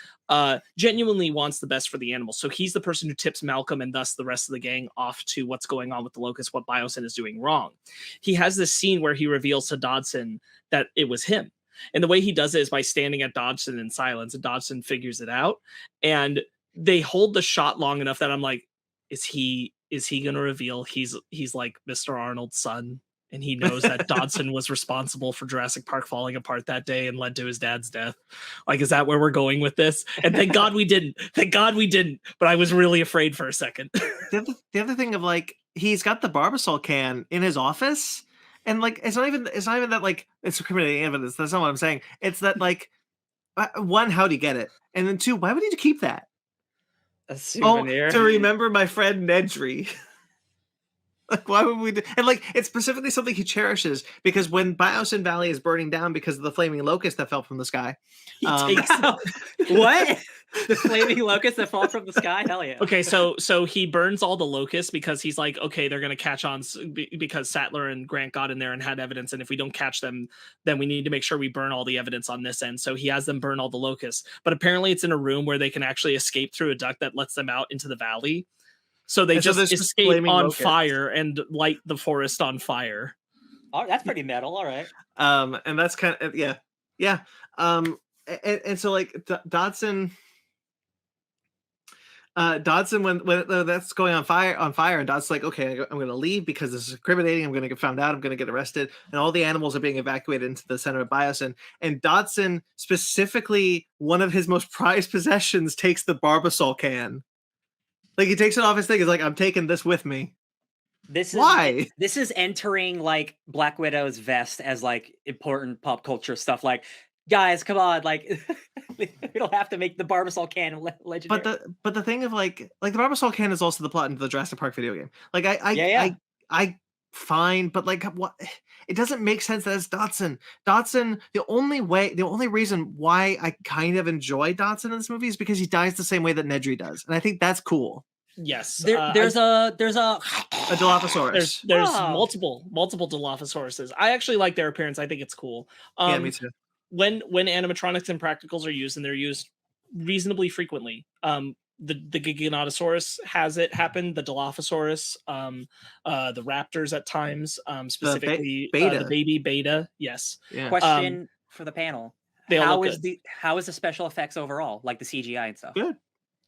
genuinely wants the best for the animals. So he's the person who tips Malcolm and thus the rest of the gang off to what's going on with the locust, what Biosyn is doing wrong. He has this scene where he reveals to Dodson that it was him. And the way he does it is by standing at Dodson in silence, and Dodson figures it out. And they hold the shot long enough that I'm like, is he going to reveal he's like Mr. Arnold's son, and he knows that Dodson was responsible for Jurassic Park falling apart that day and led to his dad's death? Like, is that where we're going with this? And thank God we didn't. But I was really afraid for a second. The other thing of like, he's got the Barbasol can in his office. And like, it's not even that like it's incriminating evidence. That's not what I'm saying. It's that like, one, how'd he get it? And then 2, why would he keep that? A souvenir. To remember my friend Nedry. Like, why would we do? And like, it's specifically something he cherishes, because when Biosyn Valley is burning down because of the flaming locust that fell from the sky, he takes what? The flaming locusts that fall from the sky? Hell yeah. Okay, so he burns all the locusts because he's like, okay, they're going to catch on because Sattler and Grant got in there and had evidence. And if we don't catch them, then we need to make sure we burn all the evidence on this end. So he has them burn all the locusts. But apparently it's in a room where they can actually escape through a duct that lets them out into the valley. So they just escape on fire and light the forest on fire. Oh, that's pretty metal. All right. And that's kind of, yeah. And so like Dodson... Dodson, when that's going on fire, and Dodson's like, okay, I'm going to leave because this is incriminating. I'm going to get found out. I'm going to get arrested, and all the animals are being evacuated into the center of Biosyn. And Dodson, specifically, one of his most prized possessions, takes the Barbasol can. Like, he takes it off his thing. He's like, I'm taking this with me. Why? This is entering like Black Widow's vest as like important pop culture stuff. Like, guys, come on, like we don't have to make the Barbasol can legendary. But the thing of like the Barbasol can is also the plot into the Jurassic Park video game. Like I fine, but like what? It doesn't make sense that it's Dodson. Dodson, the only reason why I kind of enjoy Dodson in this movie is because he dies the same way that Nedry does, and I think that's cool. Yes, there's a Dilophosaurus. There's multiple Dilophosauruses. I actually like their appearance. I think it's cool. Yeah, me too. When animatronics and practicals are used, and they're used reasonably frequently, the Giganotosaurus has it happen. The Dilophosaurus, the raptors at times, specifically the baby beta. Yes. Yeah. Question for the panel: How is the special effects overall, like the CGI and stuff?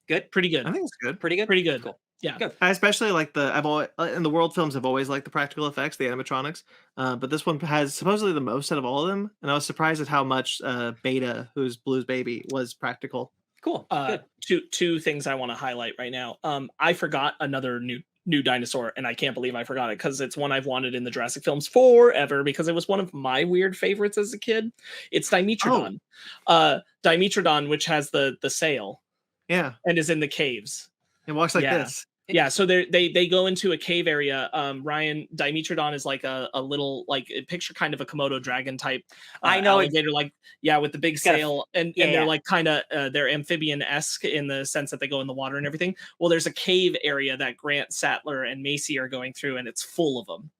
Good, pretty good. I think it's good. Pretty good. Cool. Yeah, good. I especially like in the world films. I've always liked the practical effects, the animatronics. But this one has supposedly the most out of all of them, and I was surprised at how much Beta, who's Blue's baby, was practical. Cool. Good. Two things I want to highlight right now. I forgot another new dinosaur, and I can't believe I forgot it because it's one I've wanted in the Jurassic films forever because it was one of my weird favorites as a kid. It's Dimetrodon. Dimetrodon, which has the sail. Yeah. And is in the caves. It walks like this. Yeah, so they go into a cave area. Ryan, Dimetrodon is like a little, like, picture kind of a Komodo dragon type I know alligator, like, with the big sail, and they're like kind of they're amphibian-esque in the sense that they go in the water and everything. Well, there's a cave area that Grant, Sattler, and Macy are going through, and it's full of them.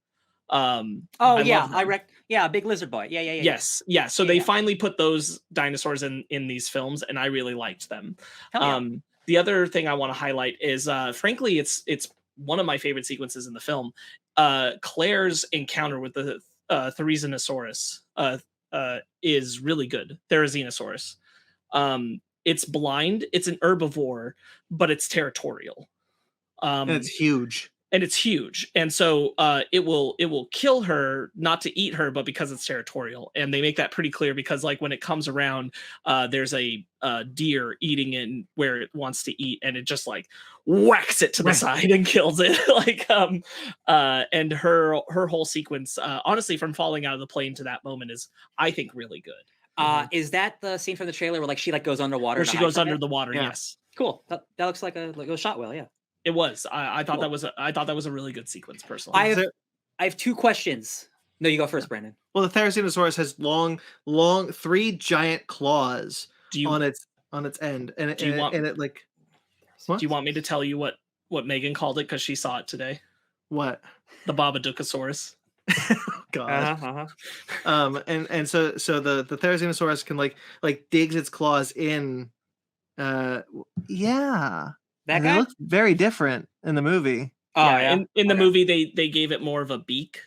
A big lizard boy. Yes. So they finally put those dinosaurs in these films, and I really liked them. The other thing I want to highlight is, frankly, it's one of my favorite sequences in the film. Claire's encounter with the Therizinosaurus is really good. Therizinosaurus. It's blind. It's an herbivore, but it's territorial. And it's huge. And so it will kill her, not to eat her, but because it's territorial. And they make that pretty clear because, like, when it comes around, there's a deer eating it where it wants to eat, and it just like whacks it to the side and kills it. And her whole sequence, honestly, from falling out of the plane to that moment, is, I think, really good. Is that the scene from the trailer where like she like goes underwater? Where she goes under the water? Yeah. Yes. Cool. That looks like it was shot well. Yeah. It was. I thought that was a really good sequence, personally. I have two questions. No, you go first, Brandon. Well, the Therizinosaurus has long, 3 giant claws on its end, and do you want me to tell you what Megan called it because she saw it today? What? The Babadooksaurus. God. And so the Therizinosaurus can like digs its claws in. Yeah. That guy looks very different in the movie. In the movie, they gave it more of a beak,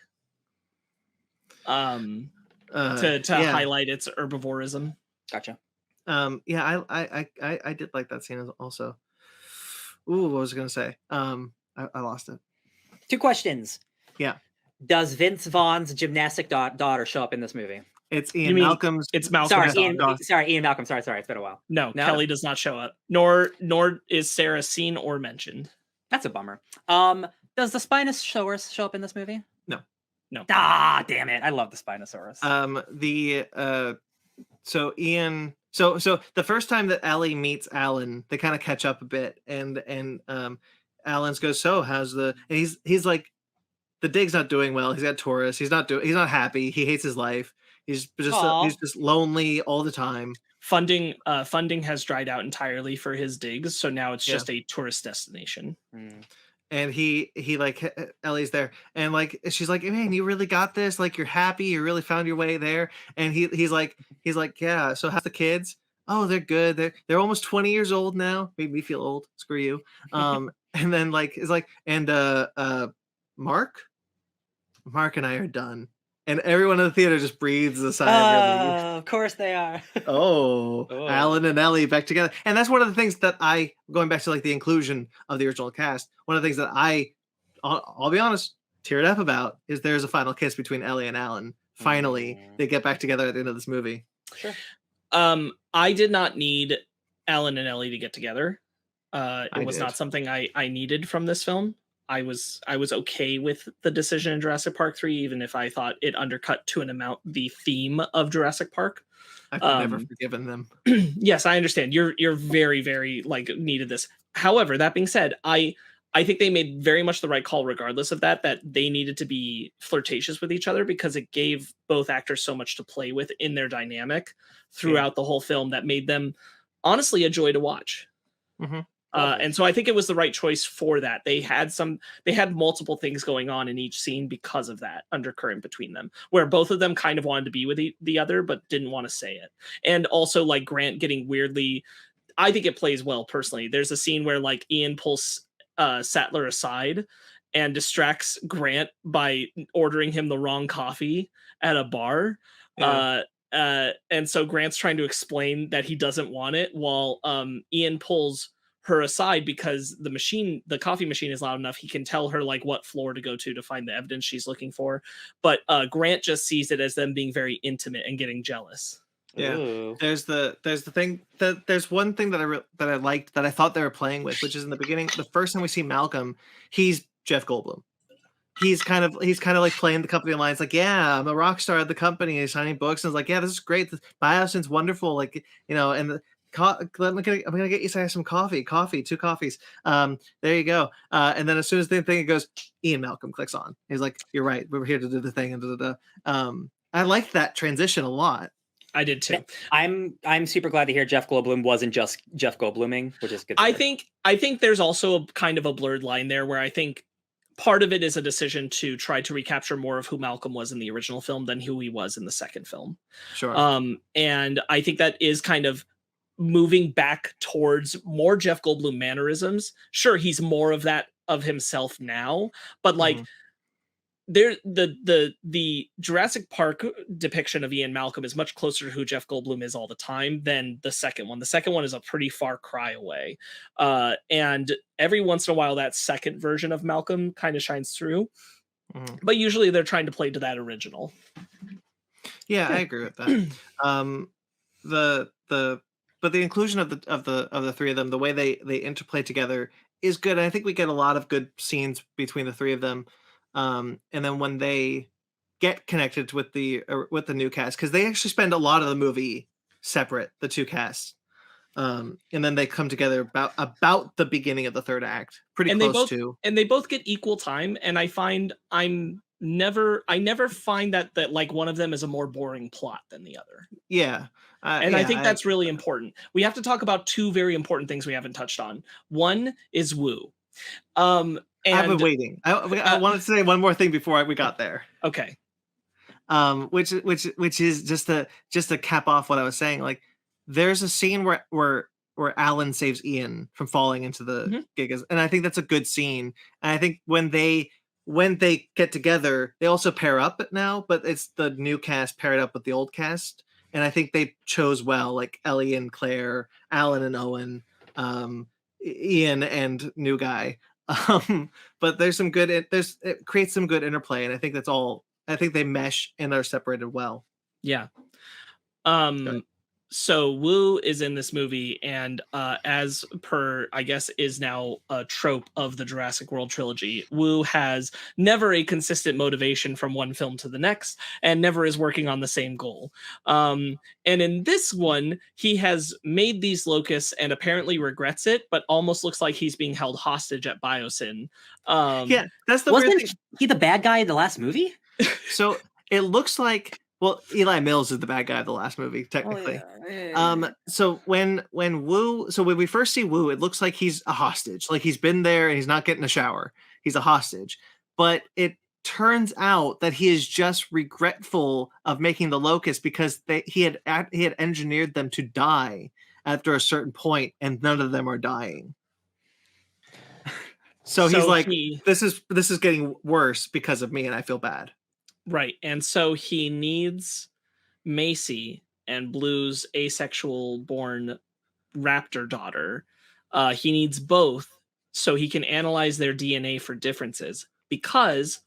to highlight its herbivorism. Gotcha. I did like that scene also. Ooh, what was I gonna say? I lost it. 2 questions. Yeah. Does Vince Vaughn's gymnastic daughter show up in this movie? It's Ian Malcolm's. It's Malcolm's. Ian Malcolm. Sorry, it's been a while. No, Kelly does not show up. Nor is Sarah seen or mentioned. That's a bummer. Does the Spinosaurus show up in this movie? No. Ah, damn it! I love the Spinosaurus. So Ian. So the first time that Ellie meets Alan, they kind of catch up a bit, and Alan goes, "So how's the?" And he's like, "The dig's not doing well. He's got Taurus. He's not happy. He hates his life. He's just lonely all the time." Funding has dried out entirely for his digs, so now it's just a tourist destination. And he like, Ellie's there, and like she's like, "Man, you really got this. Like, you're happy. You really found your way there." And he's like, "Yeah. So how's the kids?" "Oh, they're good. They're almost 20 years old now." Made me feel old. Screw you. And then like it's like, and Marc and I are done. And everyone in the theater just breathes a sigh of relief. Of course they are. Oh, Alan and Ellie back together. And that's one of the things that going back to like the inclusion of the original cast, one of the things that I'll be honest, teared up about is there's a final kiss between Ellie and Alan. Finally, they get back together at the end of this movie. Sure. I did not need Alan and Ellie to get together. It was not something I needed from this film. I was okay with the decision in Jurassic Park 3, even if I thought it undercut to an amount the theme of Jurassic Park. I've never forgiven them. Yes, I understand. You're very, very like needed this. However, that being said, I think they made very much the right call regardless of that they needed to be flirtatious with each other, because it gave both actors so much to play with in their dynamic throughout the whole film that made them honestly a joy to watch. Mm-hmm. And so I think it was the right choice for that. They had multiple things going on in each scene because of that undercurrent between them, where both of them kind of wanted to be with the other, but didn't want to say it. And also like Grant getting weirdly, I think it plays well personally. There's a scene where like Ian pulls Sattler aside and distracts Grant by ordering him the wrong coffee at a bar. Yeah. And so Grant's trying to explain that he doesn't want it, while Ian pulls her aside because the coffee machine is loud enough. He can tell her like what floor to go to find the evidence she's looking for. But Grant just sees it as them being very intimate and getting jealous. Yeah. Ooh. There's the thing that there's one thing that I liked that I thought they were playing with, which is in the beginning, the first time we see Malcolm, he's Jeff Goldblum. He's kind of like playing the company lines, like, yeah, I'm a rock star at the company. He's signing books, and it's like, yeah, this is great. Biosin's wonderful, like, you know, and I'm gonna get you some coffee, 2 coffees. There you go. And then as soon as the thing goes, Ian Malcolm clicks on. He's like, you're right. We're here to do the thing. And I liked that transition a lot. I did too. I'm super glad to hear Jeff Goldblum wasn't just Jeff Goldbluming, which is good. I think there's also a kind of a blurred line there where I think part of it is a decision to try to recapture more of who Malcolm was in the original film than who he was in the second film. Sure. And I think that is kind of moving back towards more Jeff Goldblum mannerisms. Sure, he's more of that of himself now, but like the Jurassic Park depiction of Ian Malcolm is much closer to who Jeff Goldblum is all the time than the second one. The second one is a pretty far cry away. And every once in a while, that second version of Malcolm kind of shines through. But usually they're trying to play to that original. Yeah, I agree with that. But the inclusion of the three of them, the way they interplay together is good. And I think we get a lot of good scenes between the three of them. And then when they get connected with the new cast, because they actually spend a lot of the movie separate, the two casts, and then they come together about the beginning of the third act, pretty close to. And they both get equal time, and I find I never find that like one of them is a more boring plot than the other. Yeah. And I think that's really important. We have to talk about 2 very important things we haven't touched on. One is Wu. I've been waiting. I wanted to say one more thing before we got there. Okay. Which is just to cap off what I was saying. Like, there's a scene where Alan saves Ian from falling into the gigas, and I think that's a good scene. And I think when they get together, they also pair up now, but it's the new cast paired up with the old cast, and I think they chose well, like Ellie and Claire, Alan and Owen, Ian and new guy. But there's some good. It creates some good interplay, and I think that's all. I think they mesh and are separated well. Yeah. So Wu is in this movie, and as per, I guess, is now a trope of the Jurassic World trilogy, Wu has never a consistent motivation from one film to the next, and never is working on the same goal. And in this one, he has made these locusts and apparently regrets it, but almost looks like he's being held hostage at Biosin. Yeah, that's the wasn't weird thing. He the bad guy in the last movie? So it looks like. Well, Eli Mills is the bad guy of the last movie, technically. Oh, yeah. So when we first see Wu, it looks like he's a hostage. Like, he's been there and he's not getting a shower. He's a hostage. But it turns out that he is just regretful of making the locusts because he had engineered them to die after a certain point, and none of them are dying. So he's like, this is getting worse because of me, and I feel bad. Right. And so he needs Macy and Blue's asexual born raptor daughter. He needs both so he can analyze their DNA for differences, because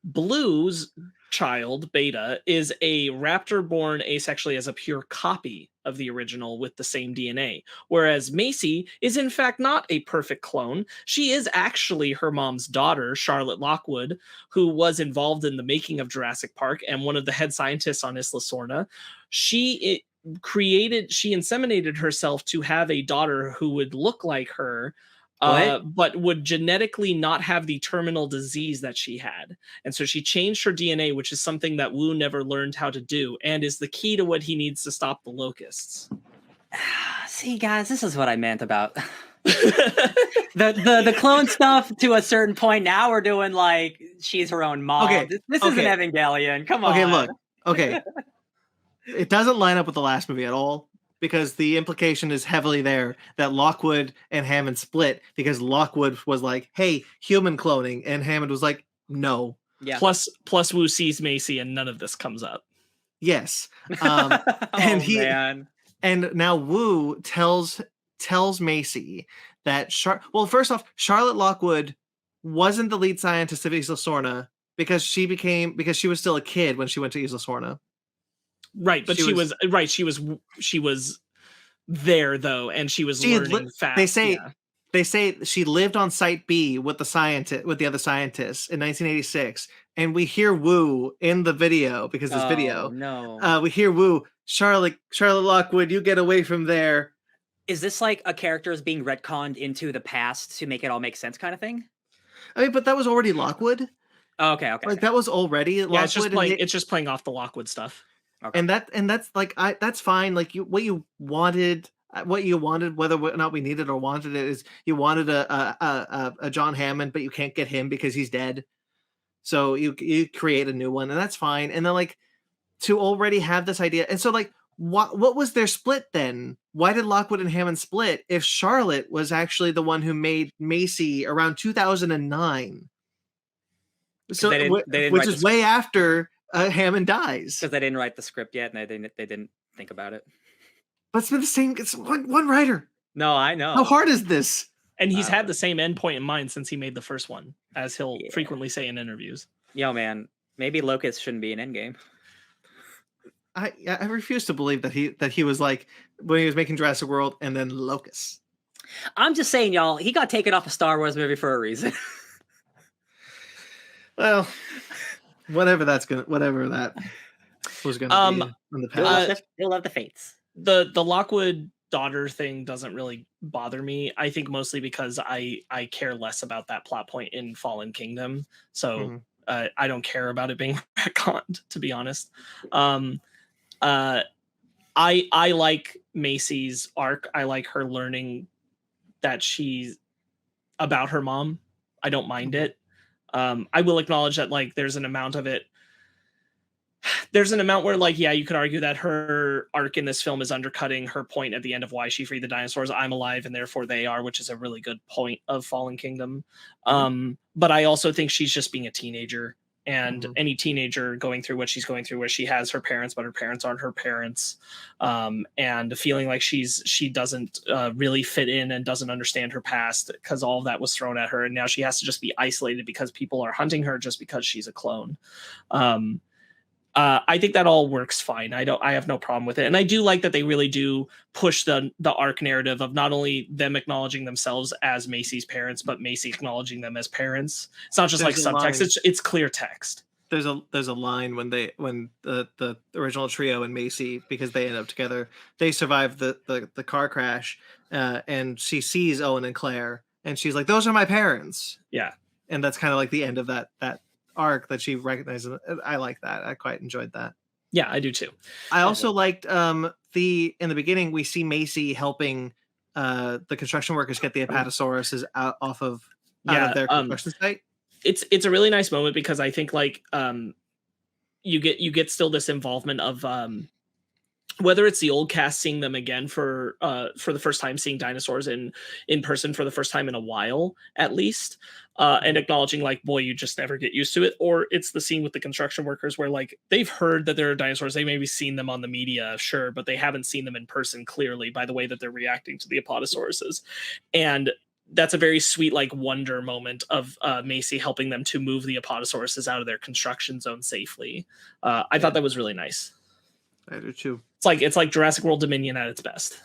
Blue's child, Beta, is a raptor born asexually as a pure copy of the original with the same DNA, whereas Macy is in fact not a perfect clone. She is actually her mom's daughter, Charlotte Lockwood, who was involved in the making of Jurassic Park and one of the head scientists on Isla Sorna. She inseminated herself to have a daughter who would look like her, but would genetically not have the terminal disease that she had. And so she changed her DNA, which is something that Wu never learned how to do, and is the key to what he needs to stop the locusts. See, guys, this is what I meant about the clone stuff to a certain point. Now we're doing like she's her own mom. Okay, This isn't Evangelion. Come on. Okay, look. Okay. It doesn't line up with the last movie at all, because the implication is heavily there that Lockwood and Hammond split because Lockwood was like, hey, human cloning, and Hammond was like, no. Yeah. Plus Wu sees Macy and none of this comes up. Yes. Man. And now Wu tells Macy that first off, Charlotte Lockwood wasn't the lead scientist of Isla Sorna because she was still a kid when she went to Isla Sorna. Right, but she was there though, and she was learning fast. They say she lived on Site B with the other scientists in 1986, and we hear Wu in the video because this video. No, we hear Wu, Charlotte Lockwood, you get away from there. Is this like a character is being retconned into the past to make it all make sense, kind of thing? I mean, but that was already Lockwood. Oh, okay. Like that was already Lockwood. It's just playing off the Lockwood stuff. Okay. And that's like that's fine. Like what you wanted, whether or not we needed or wanted it, is you wanted a John Hammond, but you can't get him because he's dead. So you create a new one, and that's fine. And then like to already have this idea, and so like what was their split then? Why did Lockwood and Hammond split if Charlotte was actually the one who made Macy around 2009? So which is way after Hammond dies, because they didn't write the script yet, and they didn't think about it. But it's been the same. It's one writer. No, I know. How hard is this? And he's had the same endpoint in mind since he made the first one, as he'll frequently say in interviews. Yo, man, maybe Locust shouldn't be an Endgame. I refuse to believe that he was like when he was making Jurassic World and then Locust. I'm just saying, y'all, he got taken off a Star Wars movie for a reason. Well. Whatever that was gonna be in the past. You'll love the fates. The Lockwood daughter thing doesn't really bother me. I think mostly because I care less about that plot point in Fallen Kingdom. So I don't care about it being retconned, to be honest. I like Macy's arc. I like her learning that she's about her mom. I don't mind it. I will acknowledge that like there's an amount of it. There's an amount where like, yeah, you could argue that her arc in this film is undercutting her point at the end of why she freed the dinosaurs. I'm alive and therefore they are, which is a really good point of Fallen Kingdom. But I also think she's just being a teenager, and any teenager going through what she's going through, where she has her parents, but her parents aren't her parents. And feeling like she doesn't really fit in and doesn't understand her past because all of that was thrown at her. And now she has to just be isolated because people are hunting her just because she's a clone. I think that all works fine. I have no problem with it. And I do like that they really do push the arc narrative of not only them acknowledging themselves as Macy's parents, but Macy acknowledging them as parents. It's not just like subtext, it's clear text. There's a line when the original trio and Macy, because they end up together, they survive the car crash, and she sees Owen and Claire, and she's like, those are my parents. Yeah. And that's kind of like the end of that arc that she recognizes. I like that. I quite enjoyed that. Yeah, I do too. I also liked in the beginning we see Macy helping the construction workers get the apatosauruses out of their construction site. It's a really nice moment because I think like you get still this involvement of whether it's the old cast seeing them again for the first time, seeing dinosaurs in person for the first time in a while, at least, and acknowledging like, boy, you just never get used to it, or it's the scene with the construction workers where like they've heard that there are dinosaurs, they maybe seen them on the media, sure, but they haven't seen them in person clearly by the way that they're reacting to the apatosauruses, and that's a very sweet like wonder moment of Macy helping them to move the apatosauruses out of their construction zone safely. I thought that was really nice. I do too. It's like Jurassic World Dominion at its best.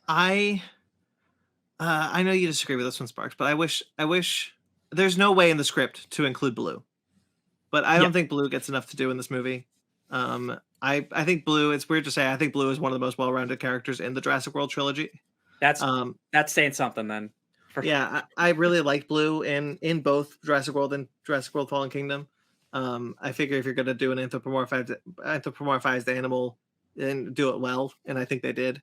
I know you disagree with this one, Sparkz, but I wish there's no way in the script to include Blue, but I don't think Blue gets enough to do in this movie. I think Blue, it's weird to say, I think Blue is one of the most well-rounded characters in the Jurassic World trilogy. That's saying something then. I really like Blue in both Jurassic World and Jurassic World Fallen Kingdom. I figure if you're going to do an anthropomorphized animal, then do it well, and I think they did.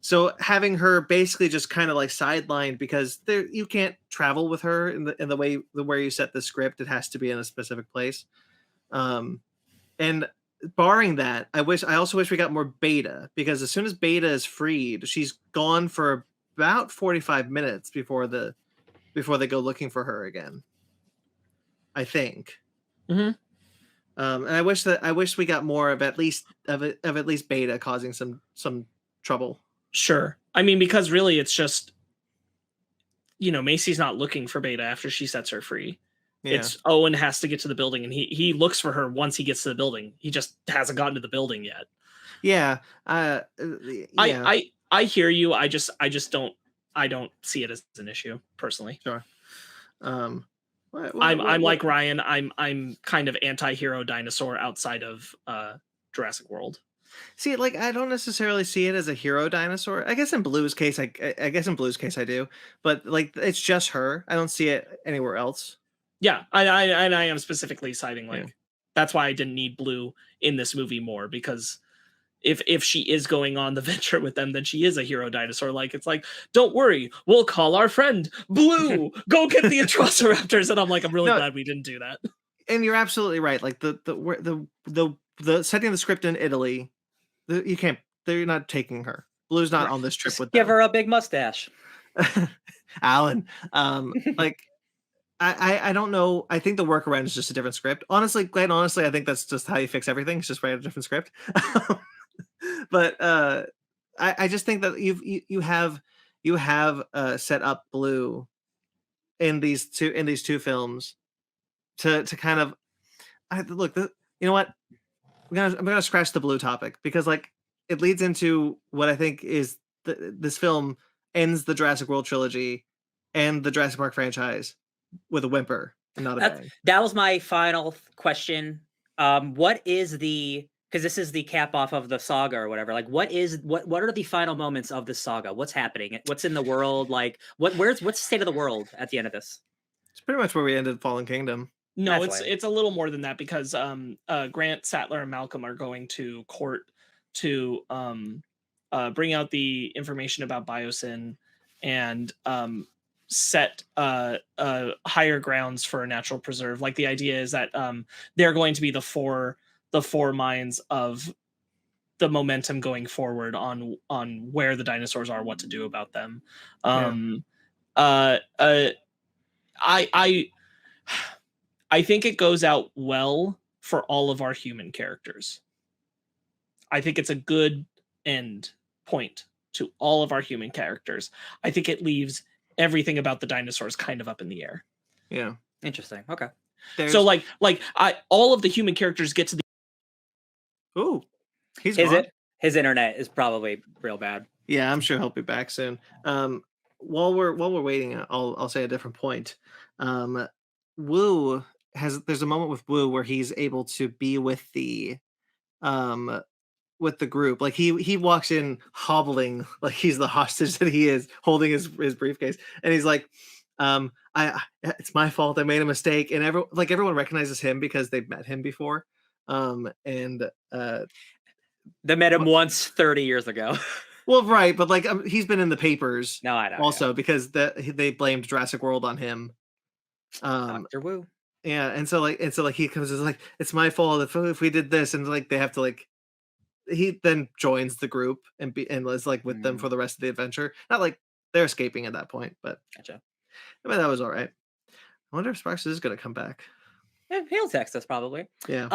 So having her basically just kind of like sidelined because you can't travel with her in the way where you set the script, it has to be in a specific place. And barring that, I also wish we got more Beta, because as soon as Beta is freed, she's gone for about 45 minutes before they go looking for her again, I think. Mm-hmm. And I wish we got more of at least Beta causing some trouble. Sure. I mean, because really it's just, Macy's not looking for Beta after she sets her free. Yeah. It's Owen has to get to the building, and he looks for her once he gets to the building. He just hasn't gotten to the building yet. Yeah. I hear you. I don't see it as an issue personally. Sure. I'm like Ryan. I'm kind of anti-hero dinosaur outside of Jurassic World. See, like, I don't necessarily see it as a hero dinosaur. I guess in Blue's case, I do, but like, it's just her. I don't see it anywhere else. Yeah, I am specifically citing that's why I didn't need Blue in this movie more, because if she is going on the venture with them, then she is a hero dinosaur. Like, it's like, don't worry, we'll call our friend Blue, go get the Atrociraptors. And I'm like, I'm really glad we didn't do that. And you're absolutely right. Like the setting the script in Italy, you can't. They're not taking her. Blue's not on this trip Just with give them. her a big mustache, Alan. Like, I don't know. I think the workaround is just a different script. Honestly, I think that's just how you fix everything. It's just write a different script. But I just think that you have set up Blue in these two films to kind of look. You know what? I'm gonna scratch the Blue topic, because like it leads into what I think is this film ends the Jurassic World trilogy and the Jurassic Park franchise with a whimper and not a bang. That was my final question. What is because this is the cap off of the saga or whatever. Like, what are the final moments of the saga? What's happening? What's in the world? Like, what's the state of the world at the end of this? It's pretty much where we ended Fallen Kingdom. No, it's a little more than that, because Grant, Sattler, and Malcolm are going to court to bring out the information about Biosyn and set higher grounds for a natural preserve. Like, the idea is that they're going to be the four minds of the momentum going forward on where the dinosaurs are, what to do about them. I think it goes out well for all of our human characters. I think it's a good end point to all of our human characters. I think it leaves everything about the dinosaurs kind of up in the air. Yeah. Interesting. Okay. So all of the human characters get to the... Ooh. His internet is probably real bad. Yeah, I'm sure he'll be back soon. While we're waiting, I'll say a different point. There's a moment with Wu where he's able to be with the group. Like, he walks in hobbling like he's the hostage that he is, holding his briefcase, and he's like, it's my fault, I made a mistake. And everyone recognizes him because they've met him before. They met him once 30 years ago. Well, right, but like he's been in the papers. No, I know. Also, because they blamed Jurassic World on him. Dr. Wu. Yeah, and so he comes and is like, it's my fault if we did this, and like they have to like he then joins the group and is like with them for the rest of the adventure. Not like they're escaping at that point, but Gotcha. I mean, that was all right. I wonder if Sparkz is going to come back. Yeah, he'll text us probably. Yeah.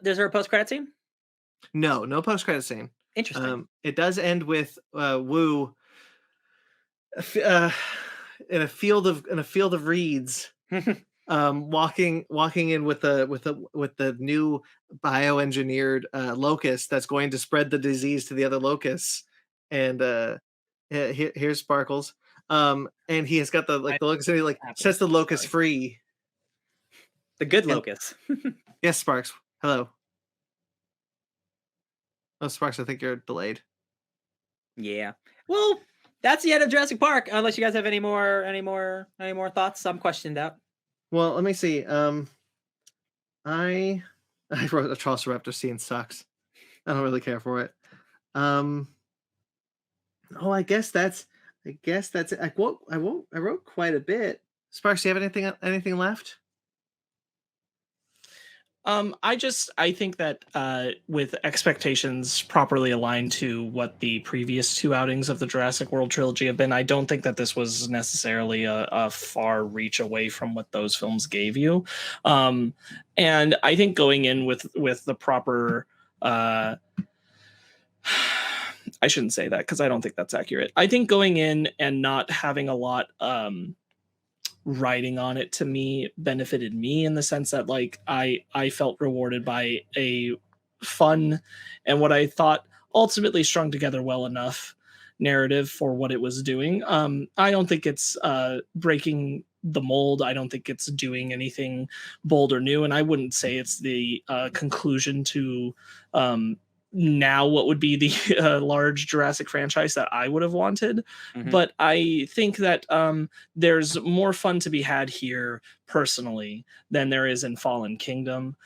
Is there a post-credit scene? No post-credit scene. Interesting. It does end with Wu in a field of reeds. Walking in with the new bioengineered locust that's going to spread the disease to the other locusts, and here's Sparkles, and he has got the locust, and he sets the locust free. The good locust. Yes, Sparkz. Hello. Oh, Sparkz, I think you're delayed. Yeah. Well, that's the end of Jurassic Park. Unless you guys have any more thoughts, I'm questioned out. Well, let me see. I wrote a Velociraptor scene sucks. I don't really care for it. Oh, I guess that's it. I wrote quite a bit. Sparkz, do you have anything left? I think that with expectations properly aligned to what the previous two outings of the Jurassic World trilogy have been, I don't think that this was necessarily a far reach away from what those films gave you. And I think going in with the proper I shouldn't say that because I don't think that's accurate. I think going in and not having a lot writing on it to me benefited me in the sense that like I felt rewarded by a fun and what I thought ultimately strung together well enough narrative for what it was doing. I don't think it's breaking the mold. I don't think it's doing anything bold or new, and I wouldn't say it's the conclusion to now what would be the large Jurassic franchise that I would have wanted. But I think that there's more fun to be had here personally than there is in Fallen Kingdom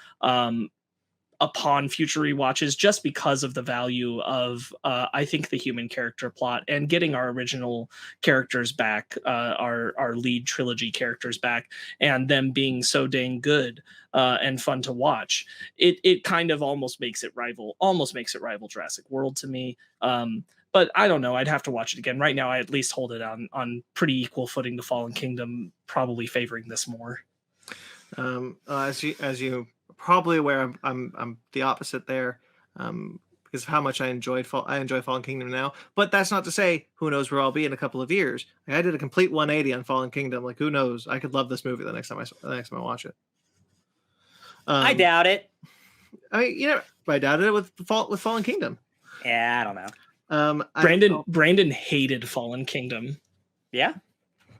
upon future rewatches, just because of the value of I think the human character plot and getting our original characters back, our lead trilogy characters back, and them being so dang good and fun to watch. It kind of almost makes it rival Jurassic World to me. But I don't know. I'd have to watch it again. Right now, I at least hold it on pretty equal footing to Fallen Kingdom, probably favoring this more. As you probably aware, I'm the opposite there, because of how much I enjoy Fallen Kingdom now. But that's not to say who knows where I'll be in a couple of years. Like, I did a complete 180 on Fallen Kingdom. Like, who knows? I could love this movie the next time I watch it. I doubt it. I mean, I doubted it with Fallen Kingdom. Yeah, I don't know. Brandon hated Fallen Kingdom. Yeah.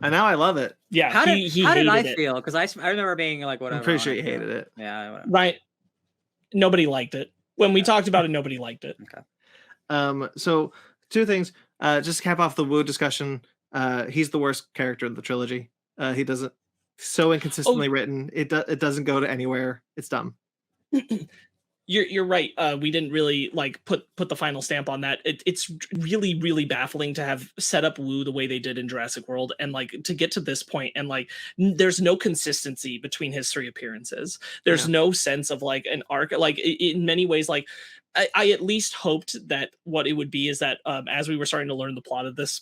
And now I love it. Yeah. How did I feel? Because I remember being like, whatever. I'm pretty sure you hated it. Yeah. Whatever. Right. Nobody liked it. When we talked about it, nobody liked it. Okay. So two things. Just to cap off the Wu discussion. He's the worst character in the trilogy. He doesn't so inconsistently written. It doesn't go to anywhere. It's dumb. You're right. We didn't really like put the final stamp on that. It's really, really baffling to have set up Wu the way they did in Jurassic World, and like to get to this point, and like there's no consistency between his three appearances. There's no sense of like an arc. Like in many ways, like I at least hoped that what it would be is that as we were starting to learn the plot of this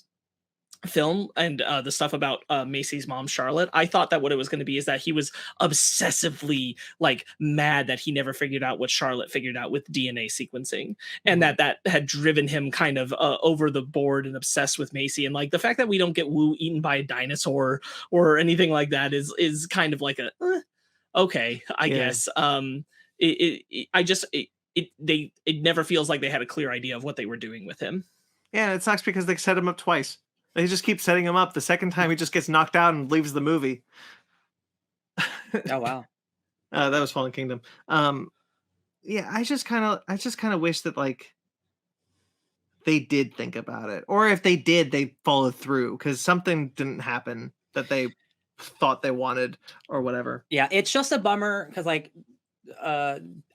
film and the stuff about Macy's mom Charlotte, I thought that what it was going to be is that he was obsessively like mad that he never figured out what Charlotte figured out with DNA sequencing, and that had driven him kind of over the board and obsessed with Macy. And like the fact that we don't get Wu eaten by a dinosaur or anything like that is kind of like a okay, I guess. It never feels like they had a clear idea of what they were doing with him. Yeah, it sucks because they set him up twice. They just keep setting him up. The second time he just gets knocked out and leaves the movie. Oh wow. That was Fallen Kingdom. Yeah, I just kind of wish that like they did think about it, or if they did, they followed through, because something didn't happen that they thought they wanted or whatever. Yeah, it's just a bummer because like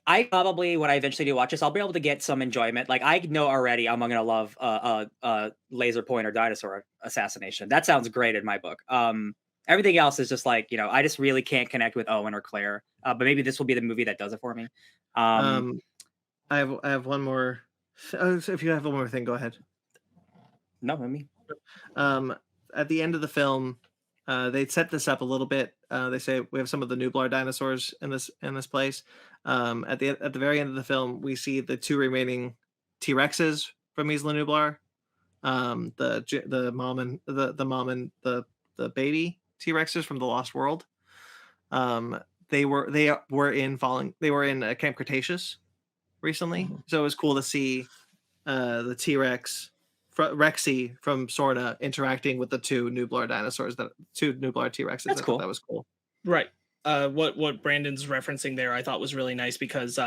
I probably, when I eventually do watch this, I'll be able to get some enjoyment. Like I know already I'm gonna love laser pointer dinosaur assassination. That sounds great in my book. Everything else is just like, I just really can't connect with Owen or Claire. But maybe this will be the movie that does it for me. I have one more So if you have one more thing, go ahead. No, I mean, At the end of the film, they set this up a little bit. They say we have some of the nublar dinosaurs in this place. At the very end of the film, we see the 2 remaining T-Rexes from Isla Nublar. The mom and the baby T-Rexes from the Lost World. They were in Camp Cretaceous recently, so it was cool to see the T-Rex Rexy from Sorna interacting with the 2 nublar dinosaurs, 2 nublar T-Rexes. That's cool. That was cool. Right. What Brandon's referencing there, I thought was really nice because,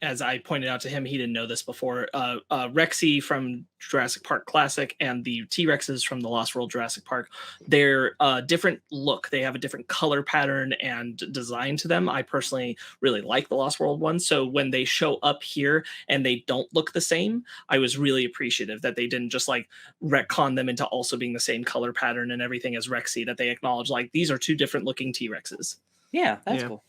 as I pointed out to him, he didn't know this before. Rexy from Jurassic Park Classic and the T-Rexes from the Lost World Jurassic Park, they're different look. They have a different color pattern and design to them. I personally really like the Lost World one. So when they show up here and they don't look the same, I was really appreciative that they didn't just like retcon them into also being the same color pattern and everything as Rexy, that they acknowledge like these are 2 different looking T-Rexes. Yeah, that's cool.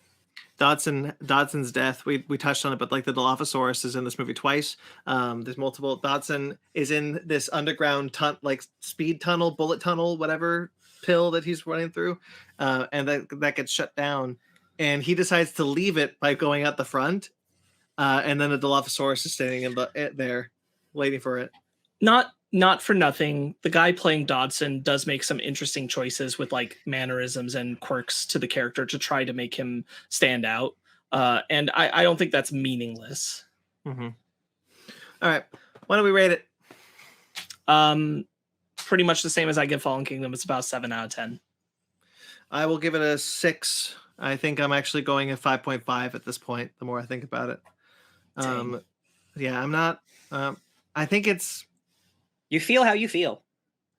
Dodson's death, we touched on it, but like the Dilophosaurus is in this movie twice. There's multiple. Dodson is in this underground like speed tunnel, bullet tunnel, whatever pill that he's running through, and that gets shut down, and he decides to leave it by going out the front, and then the Dilophosaurus is standing there waiting for it. Not for nothing, the guy playing Dodson does make some interesting choices with like mannerisms and quirks to the character to try to make him stand out. And I don't think that's meaningless. Mm-hmm. All right. Why don't we rate it? Pretty much the same as I give Fallen Kingdom. It's about 7 out of 10. I will give it a 6. I think I'm actually going at 5.5 at this point, the more I think about it. Yeah, I'm not... I think it's... You feel how you feel.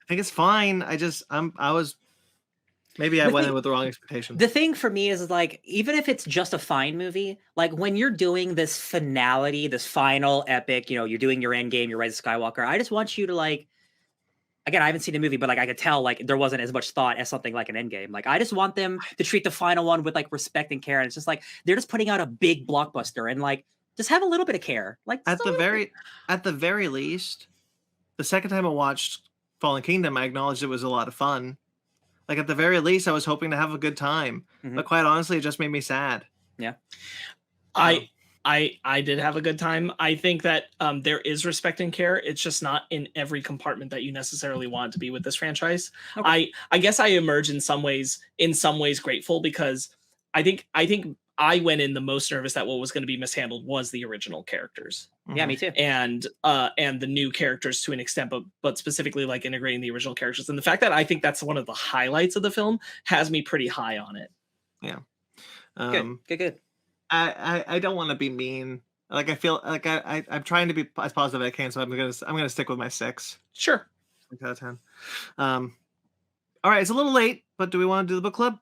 I think it's fine. Maybe I went in with the wrong expectations. The thing for me is like, even if it's just a fine movie, like when you're doing this finality, this final epic, you're doing your end game, your Rise of Skywalker, I just want you to like, again, I haven't seen the movie, but like I could tell like there wasn't as much thought as something like an Endgame. Like I just want them to treat the final one with like respect and care. And it's just like, they're just putting out a big blockbuster and like, just have a little bit of care. Like at the very least, the second time I watched Fallen Kingdom, I acknowledged it was a lot of fun. Like at the very least, I was hoping to have a good time, but quite honestly, it just made me sad. Yeah, I did have a good time. I think that there is respect and care. It's just not in every compartment that you necessarily want to be with this franchise. Okay. I guess I emerge in some ways grateful because I think I went in the most nervous that what was going to be mishandled was the original characters. Yeah, me too. And the new characters to an extent, but specifically like integrating the original characters. And the fact that I think that's one of the highlights of the film has me pretty high on it. Yeah. Good. I don't want to be mean. Like I feel like I'm trying to be as positive as I can, so I'm gonna stick with my 6. Sure. 6 out of 10. All right, it's a little late, but do we want to do the book club?